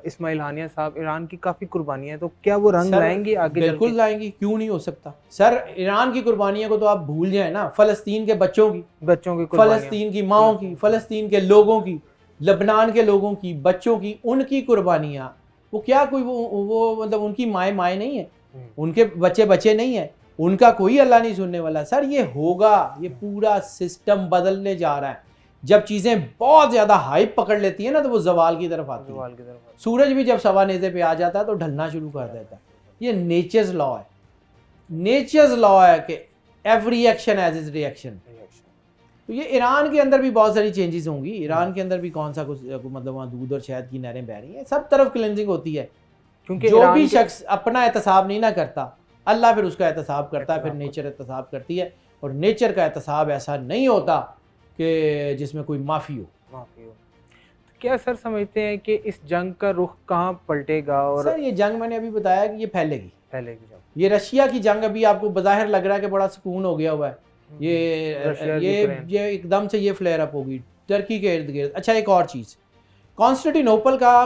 इस्माइल हानिया साहब। ईरान की काफ़ी कुर्बानियाँ, तो क्या वो रंग लाएंगी आगे? बिल्कुल लाएंगी, क्यों नहीं हो सकता सर। ईरान की कुर्बानियों को तो आप भूल जाए ना। फ़लस्तीन के बच्चों की फ़लस्तीन की माओं की, फ़लस्तीन के लोगों की, लबनान के लोगों की, बच्चों की, उनकी कुर्बानियाँ, वो क्या कोई वो मतलब उनकी माए नहीं है, उनके बच्चे नहीं है, उनका कोई अल्लाह नहीं सुनने वाला। सर ये होगा, ये पूरा सिस्टम बदलने जा रहा है। जब चीज़ें बहुत ज़्यादा हाइप पकड़ लेती है ना तो वो जवाल की तरफ आती है। सूरज भी जब सवा नेज़े पे आ जाता है तो ढलना शुरू कर देता है। ये नेचर्स लॉ है। नेचर्स लॉ है कि every action has its reaction. तो ये ईरान के अंदर भी बहुत सारी चेंजेस होंगी। ईरान के अंदर भी कौन सा कुछ मतलब वहाँ दूध और शहद की नहरें बह रही हैं, सब तरफ क्लेंजिंग होती है। क्योंकि जो भी शख्स अपना एहतसाब नहीं ना करता, अल्लाह फिर उसका एहतसाब करता है, फिर नेचर एहतसाब करती है। और नेचर का एहतसाब ऐसा नहीं होता कि जिसमें कोई माफ़ी हो। तो क्या सर समझते हैं कि इस जंग का रुख कहाँ पलटेगा? और सर ये जंग मैंने अभी बताया कि ये फैलेगी जंग। ये रशिया की जंग अभी आपको बज़ाहिर लग रहा है कि बड़ा सुकून हो गया हुआ है, ये एकदम से ये फ्लेयर अप होगी टर्की के इर्द गिर्द। अच्छा एक और चीज़, कॉन्स्टेंटिनोपल का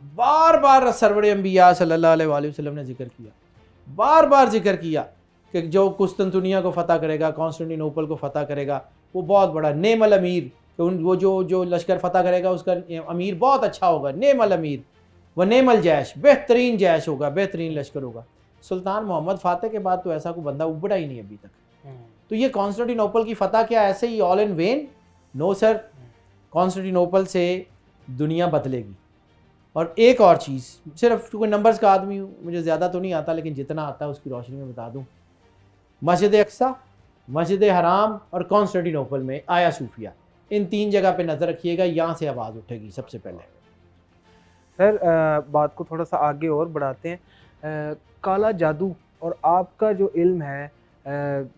बार बार सरवर अंबिया सल्लल्लाहु अलैहि वसल्लम ने जिक्र किया, बार बार जिक्र किया कि जो कुस्तुनतुनिया को फ़तह करेगा, कॉन्स्टेंटिनोपल को फ़तह करेगा, वो बहुत बड़ा नेमल अमीर, वो जो लश्कर फ़तह करेगा उसका अमीर बहुत अच्छा होगा, नेमल अमीर, वह नेमल जैश, बेहतरीन जैश होगा, बेहतरीन लश्कर होगा। सुल्तान मोहम्मद फ़ातह के बाद तो ऐसा कोई बंदा उभरा ही नहीं अभी तक। तो ये कॉन्स्टेंटिनोपल की फ़तह क्या ऐसे ही all in vain? No sir, Constantinople से दुनिया बदलेगी। और एक और चीज़, सिर्फ कोई नंबर्स का आदमी हूँ, मुझे ज़्यादा तो नहीं आता, लेकिन जितना आता है उसकी रोशनी में बता दूँ। मस्जिद अक्सा, मस्जिद हराम और कॉन्स्टेंटिनोपल में आया सूफिया, इन 3 जगह पे नज़र रखिएगा, यहाँ से आवाज़ उठेगी सबसे पहले। सर बात को थोड़ा सा आगे और बढ़ाते हैं। काला जादू और आपका जो इल्म है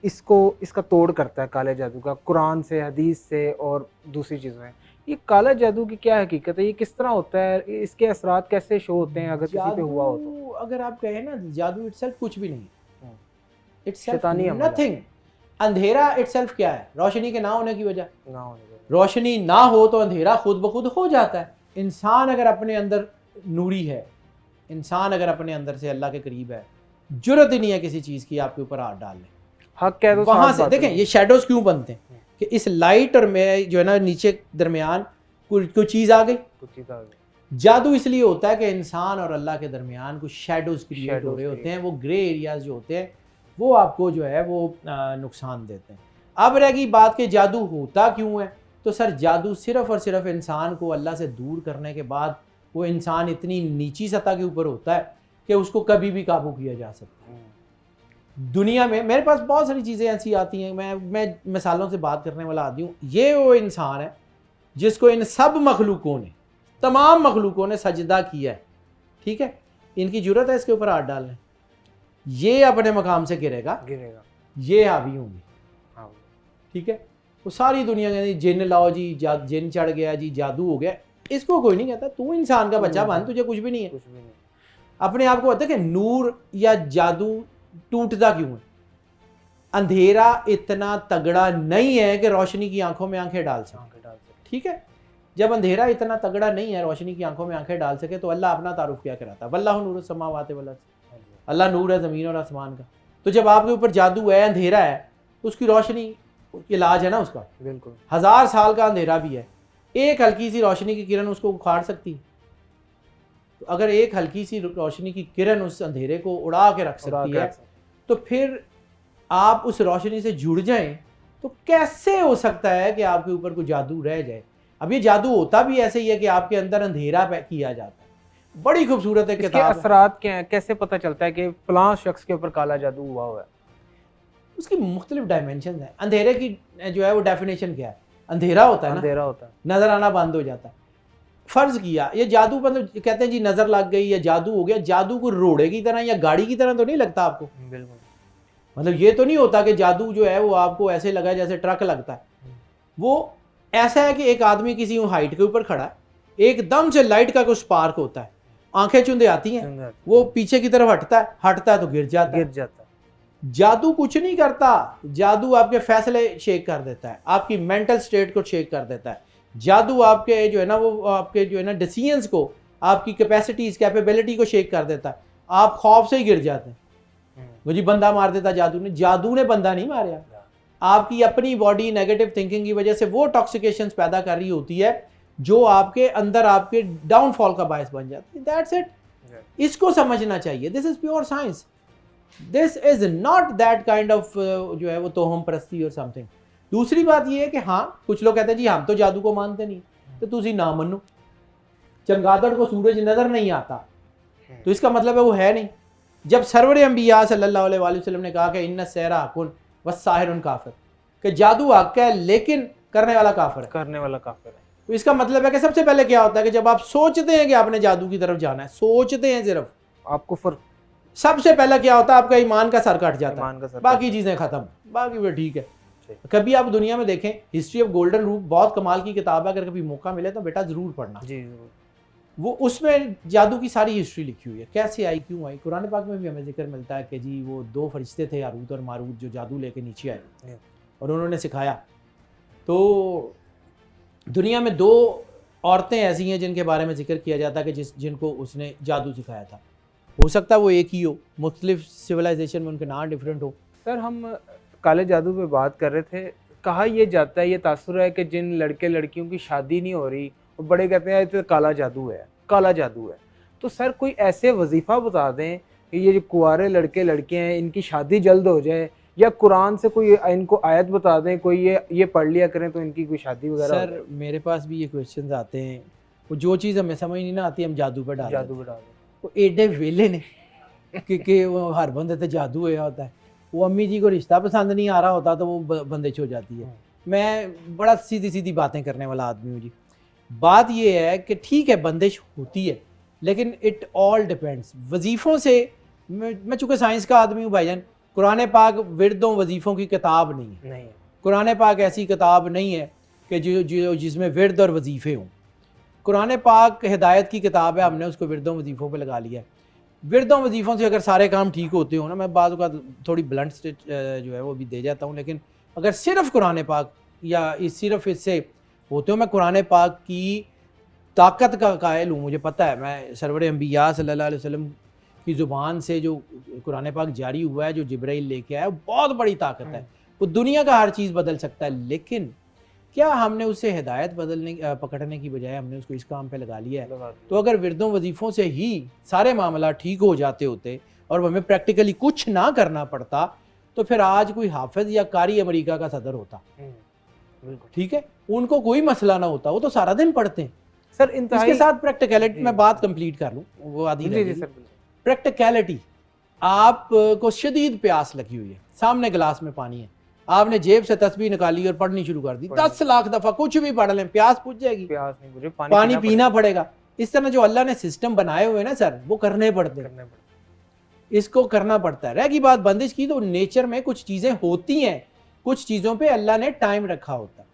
इसका तोड़ करता है काले जादू का, कुरान से, हदीस से और दूसरी चीज़ें। ये काला जादू की क्या हकीकत है? ये किस तरह होता है? इसके असरात कैसे शो होते हैं अगर किसी पे हुआ हो तो? अगर आप कहें ना, जादू इटसेल्फ कुछ भी नहीं है, इटसेल्फ नथिंग। अंधेरा इटसेल्फ क्या है? रोशनी के ना होने की वजह। रोशनी ना हो तो अंधेरा खुद ब खुद हो जाता है। इंसान अगर अपने अंदर नूरी है, इंसान अगर अपने अंदर से अल्लाह के करीब है, जरूरत ही नहीं है किसी चीज़ की आपके ऊपर हाथ डाल लें। हक कह दो, वहाँ से देखें ये शेडोज क्यों बनते हैं कि इस लाइट और में जो है ना नीचे दरमियान कोई चीज़ आ गई। जादू इसलिए होता है कि इंसान और अल्लाह के दरमियान कुछ शेडोज क्रिएट हो रहे होते हैं, वो ग्रे एरियाज जो होते हैं वो आपको जो है वो नुकसान देते हैं। अब रहेगी बात कि जादू होता क्यों है, तो सर जादू सिर्फ और सिर्फ इंसान को अल्लाह से दूर करने के बाद वो इंसान इतनी नीची सतह के ऊपर होता है कि उसको कभी भी काबू किया जा सकता है। दुनिया में मेरे पास बहुत सारी चीज़ें ऐसी आती हैं, मैं मिसालों से बात करने वाला आदमी हूँ। ये वो इंसान है जिसको इन सब मखलूकों ने, तमाम मखलूकों ने सजदा किया है, ठीक है, इनकी जरूरत है इसके ऊपर हाथ डालने, ये अपने मकाम से गिरेगा, ये हावी होंगे, ठीक है। वो सारी दुनिया कहती जिन लाओ जी, जिन चढ़ गया जी, जादू हो गया। इसको कोई नहीं कहता, तू इंसान का बच्चा बन, तुझे कुछ भी नहीं है। अपने आप को पता है कि नूर या जादू टूटता क्यों है? अंधेरा इतना तगड़ा नहीं है कि रोशनी की आंखों में आंखें डाल सके, ठीक है। जब अंधेरा इतना तगड़ा नहीं है रोशनी की आंखों में आंखें डाल सके तो अल्लाह अपना तारुफ क्या कराता है, वल्लाहु नूरु समावाति वल अर्ज़, अल्लाह नूर है ज़मीन और आसमान का। तो जब आपके ऊपर जादू है, अंधेरा है, तो उसकी रोशनी इलाज है ना उसका, बिल्कुल। 1000 साल का अंधेरा भी है, एक हल्की सी रोशनी की किरण उसको उखाड़ सकती है। तो अगर एक हल्की सी रोशनी की किरण उस अंधेरे को उड़ा के रख सकती है, तो फिर आप उस रोशनी से जुड़ जाएं तो कैसे हो सकता है कि आपके ऊपर कोई जादू रह जाए। अब ये जादू होता भी ऐसे ही है कि आपके अंदर अंधेरा किया जाता है। बड़ी खूबसूरत है किताब। असरात क्या है, कैसे पता चलता है कि फलां शख्स के ऊपर काला जादू हुआ है? उसकी मुख्तलिफ डायमेंशन है। अंधेरे की जो है वो डेफिनेशन क्या है? अंधेरा होता है ना, अंधेरा होता है, नजर आना बंद हो जाता है। फर्ज किया ये जादू, मतलब कहते हैं जी नजर लग गई या जादू हो गया। जादू को रोड़े की तरह या गाड़ी की तरह तो नहीं लगता आपको, बिल्कुल। मतलब ये तो नहीं होता कि जादू जो है वो आपको ऐसे लगा जैसे ट्रक लगता है। वो ऐसा है कि एक आदमी किसी हाइट के ऊपर खड़ा है, एकदम से लाइट का कुछ स्पार्क होता है, आंखें चुंदे आती हैं, वो पीछे की तरफ हटता है तो गिर जाता है। जादू कुछ नहीं करता, जादू आपके फैसले शेक कर देता है, आपकी मेंटल स्टेट को शेक कर देता है। जादू आपके जो है ना वो आपके जो है ना डिसीजंस को, आपकी कैपेसिटीज कैपेबिलिटी को शेक कर देता है। आप खौफ से ही गिर जाते हैं। मुझे बंदा मार देता जादू ने बंदा नहीं मारा। आपकी अपनी बॉडी नेगेटिव थिंकिंग की वजह से वो टॉक्सिकेशंस पैदा कर रही होती है जो आपके अंदर आपके डाउनफॉल का बायस बन जाती है। That's it. इसको समझना चाहिए। This is pure science. This is not that kind of जो है वो तोहम परस्ती और समथिंग। दूसरी बात ये है कि हाँ, कुछ लोग कहते हैं जी हम तो जादू को मानते नहीं, तो तुसी ना मनो। चमगादड़ को सूरज नजर नहीं आता तो इसका मतलब है वो है नहीं। जब सरवर अंबिया सल्लल्लाहु अलैहि वसल्लम ने कहा कि इन्ना सहरा हक़ुन वस्साहिरुन काफिर, कि जादू हक है लेकिन करने वाला काफिर है, तो इसका मतलब है कि सबसे पहले क्या होता है कि जब आप सोचते हैं कि आपने जादू की तरफ जाना है, सोचते हैं सिर्फ, आपको सबसे पहले क्या होता है, आपका ईमान का सर कट जाता है, बाकी चीजें खत्म, बाकी वो ठीक है। कभी आप दुनिया में देखें, हिस्ट्री ऑफ गोल्डन रूप बहुत कमाल की किताब है, अगर कभी मौका मिले तो बेटा जरूर पढ़ना जी। वो उसमें जादू की सारी हिस्ट्री लिखी हुई है, कैसे आई, क्यों आई। कुरान पाक में भी हमें जिक्र मिलता है कि जी वो 2 फरिश्ते थे, हारूत और मारूत, जो जादू लेके नीचे आए और उन्होंने सिखाया। तो दुनिया में 2 औरतें ऐसी हैं जिनके बारे में जिक्र किया जाता है कि जिनको उसने जादू सिखाया था। हो सकता है वो एक ही हो, मुख्तलिफ सिविलाइजेशन में उनके नाम डिफरेंट हो। सर हम काले जादू पे बात कर रहे थे, कहा यह जाता है, ये तासुर है कि जिन लड़के लड़कियों की शादी नहीं हो रही, वो बड़े कहते हैं तो काला जादू है, काला जादू है। तो सर कोई ऐसे वजीफ़ा बता दें कि ये जो कुंवारे लड़के लड़कियां हैं इनकी शादी जल्द हो जाए, या कुरान से कोई इनको आयत बता दें, कोई ये पढ़ लिया करें तो इनकी कोई शादी वगैरह। सर मेरे पास भी ये क्वेश्चन आते हैं, वो जो चीज़ हमें समझ नहीं ना आती हम जादू पर डाल वो एडे वेले ने कि वो हर बंदे तो जादू होया होता है। वो अम्मी जी को रिश्ता पसंद नहीं आ रहा होता तो वो बंदिश हो जाती है। मैं बड़ा सीधी सीधी बातें करने वाला आदमी हूँ जी। बात ये है कि ठीक है बंदिश होती है, लेकिन इट ऑल डिपेंड्स। वजीफ़ों से मैं चूँकि साइंस का आदमी हूँ भाईजान, कुरान पाक विरदों वजीफ़ों की किताब नहीं है। कुरान पाक ऐसी किताब नहीं है कि जो जिसमें विरद और वजीफ़े हों। कुरान पाक हिदायत की किताब है, हमने उसको विरदों वजीफ़ों पे लगा लिया है। विरदों वजीफ़ों से अगर सारे काम ठीक होते हो ना, मैं बाद का थोड़ी ब्लंट स्टेट जो है वो भी दे जाता हूँ, लेकिन अगर सिर्फ कुरान पाक या सिर्फ इससे होते हो, मैं कुरान पाक की ताकत का कायल हूँ। मुझे पता है, मैं सरवर अंबिया सल्लल्लाहु अलैहि वसल्लम की ज़ुबान से जो कुरान पाक जारी हुआ है, जो जिब्राइल लेके आया, बहुत बड़ी ताकत है। वो दुनिया का हर चीज़ बदल सकता है। लेकिन क्या हमने उसे हिदायत पकड़ने की बजाय हमने उसको इस काम पे लगा लिया है? तो अगर विरदों वजीफ़ों से ही सारे मामला ठीक हो जाते होते और हमें प्रैक्टिकली कुछ ना करना पड़ता, तो फिर आज कोई हाफिज या कारी अमेरिका का सदर होता। ठीक है, उनको कोई मसला ना होता, वो तो सारा दिन पढ़ते हैं सर। इसके साथ प्रैक्टिकलिटी, मैं बात कंप्लीट कर लूँ, वो आधी रह गई। प्रैक्टिकलिटी, आपको शदीद प्यास लगी हुई है, सामने गिलास में पानी है, आपने जेब से तस्बीह निकाली और पढ़नी शुरू कर दी, 10 लाख दफा कुछ भी पढ़ लें, प्यास बुझ जाएगी, प्यास नहीं बुझे, पानी पीना पड़ेगा। इस तरह जो अल्लाह ने सिस्टम बनाए हुए ना सर, वो करने पड़ते हैं, इसको करना पड़ता है। रह गई बात बंदिश की, तो नेचर में कुछ चीजें होती हैं, कुछ चीजों पे अल्लाह ने टाइम रखा होता है।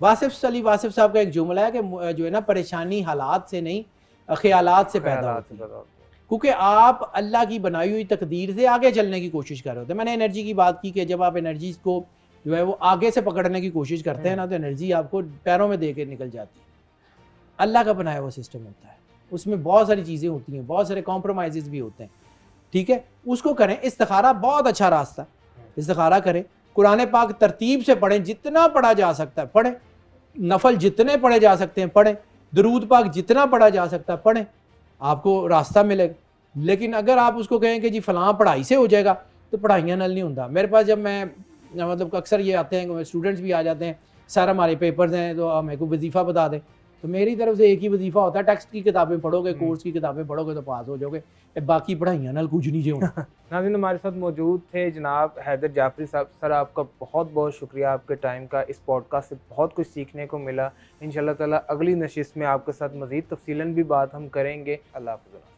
वासिफ साहब का एक जुमला है कि जो है ना, परेशानी हालात से नहीं ख्यालात से पैदा होती है, क्योंकि आप अल्लाह की बनाई हुई तकदीर से आगे चलने की कोशिश कर रहे होते हैं। मैंने एनर्जी की बात की कि जब आप एनर्जी को जो है वो आगे से पकड़ने की कोशिश करते हैं ना, तो एनर्जी आपको पैरों में दे के निकल जाती है। अल्लाह का बनाया हुआ सिस्टम होता है, उसमें बहुत सारी चीज़ें होती हैं, बहुत सारे कॉम्प्रोमाइज़ भी होते हैं। ठीक है, उसको करें। इस्तिखारा बहुत अच्छा रास्ता, इस्तिखारा करें, कुरान पाक तरतीब से पढ़ें, जितना पढ़ा जा सकता है पढ़ें, नफल जितने पढ़े जा सकते हैं पढ़ें, दरूद पाक जितना पढ़ा जा सकता है पढ़ें, आपको रास्ता मिलेगा। लेकिन अगर आप उसको कहें कि जी फलां पढ़ाई से हो जाएगा, तो पढ़ाइयाँ नल नहीं होता। मेरे पास जब मैं मतलब अक्सर ये आते हैं, स्टूडेंट्स भी आ जाते हैं, सर हमारे पेपर्स हैं तो मेरे को वजीफ़ा बता दें, तो मेरी तरफ से एक ही वजीफ़ा होता है, टेक्स्ट की किताबें पढ़ोगे, कोर्स की किताबें पढ़ोगे तो पास हो जाओगे, बाकी पढ़ाइयाँ नल कुछ नहीं जो। नाज़रीन, हमारे साथ मौजूद थे जनाब हैदर जाफरी साहब। सर आपका बहुत बहुत शुक्रिया आपके टाइम का, इस पॉडकास्ट से बहुत कुछ सीखने को मिला। इंशाल्लाह ताला अगली नशिस्त में आपके साथ मज़ीद तफसीलन भी बात हम करेंगे। अल्लाह हाफ़िज़।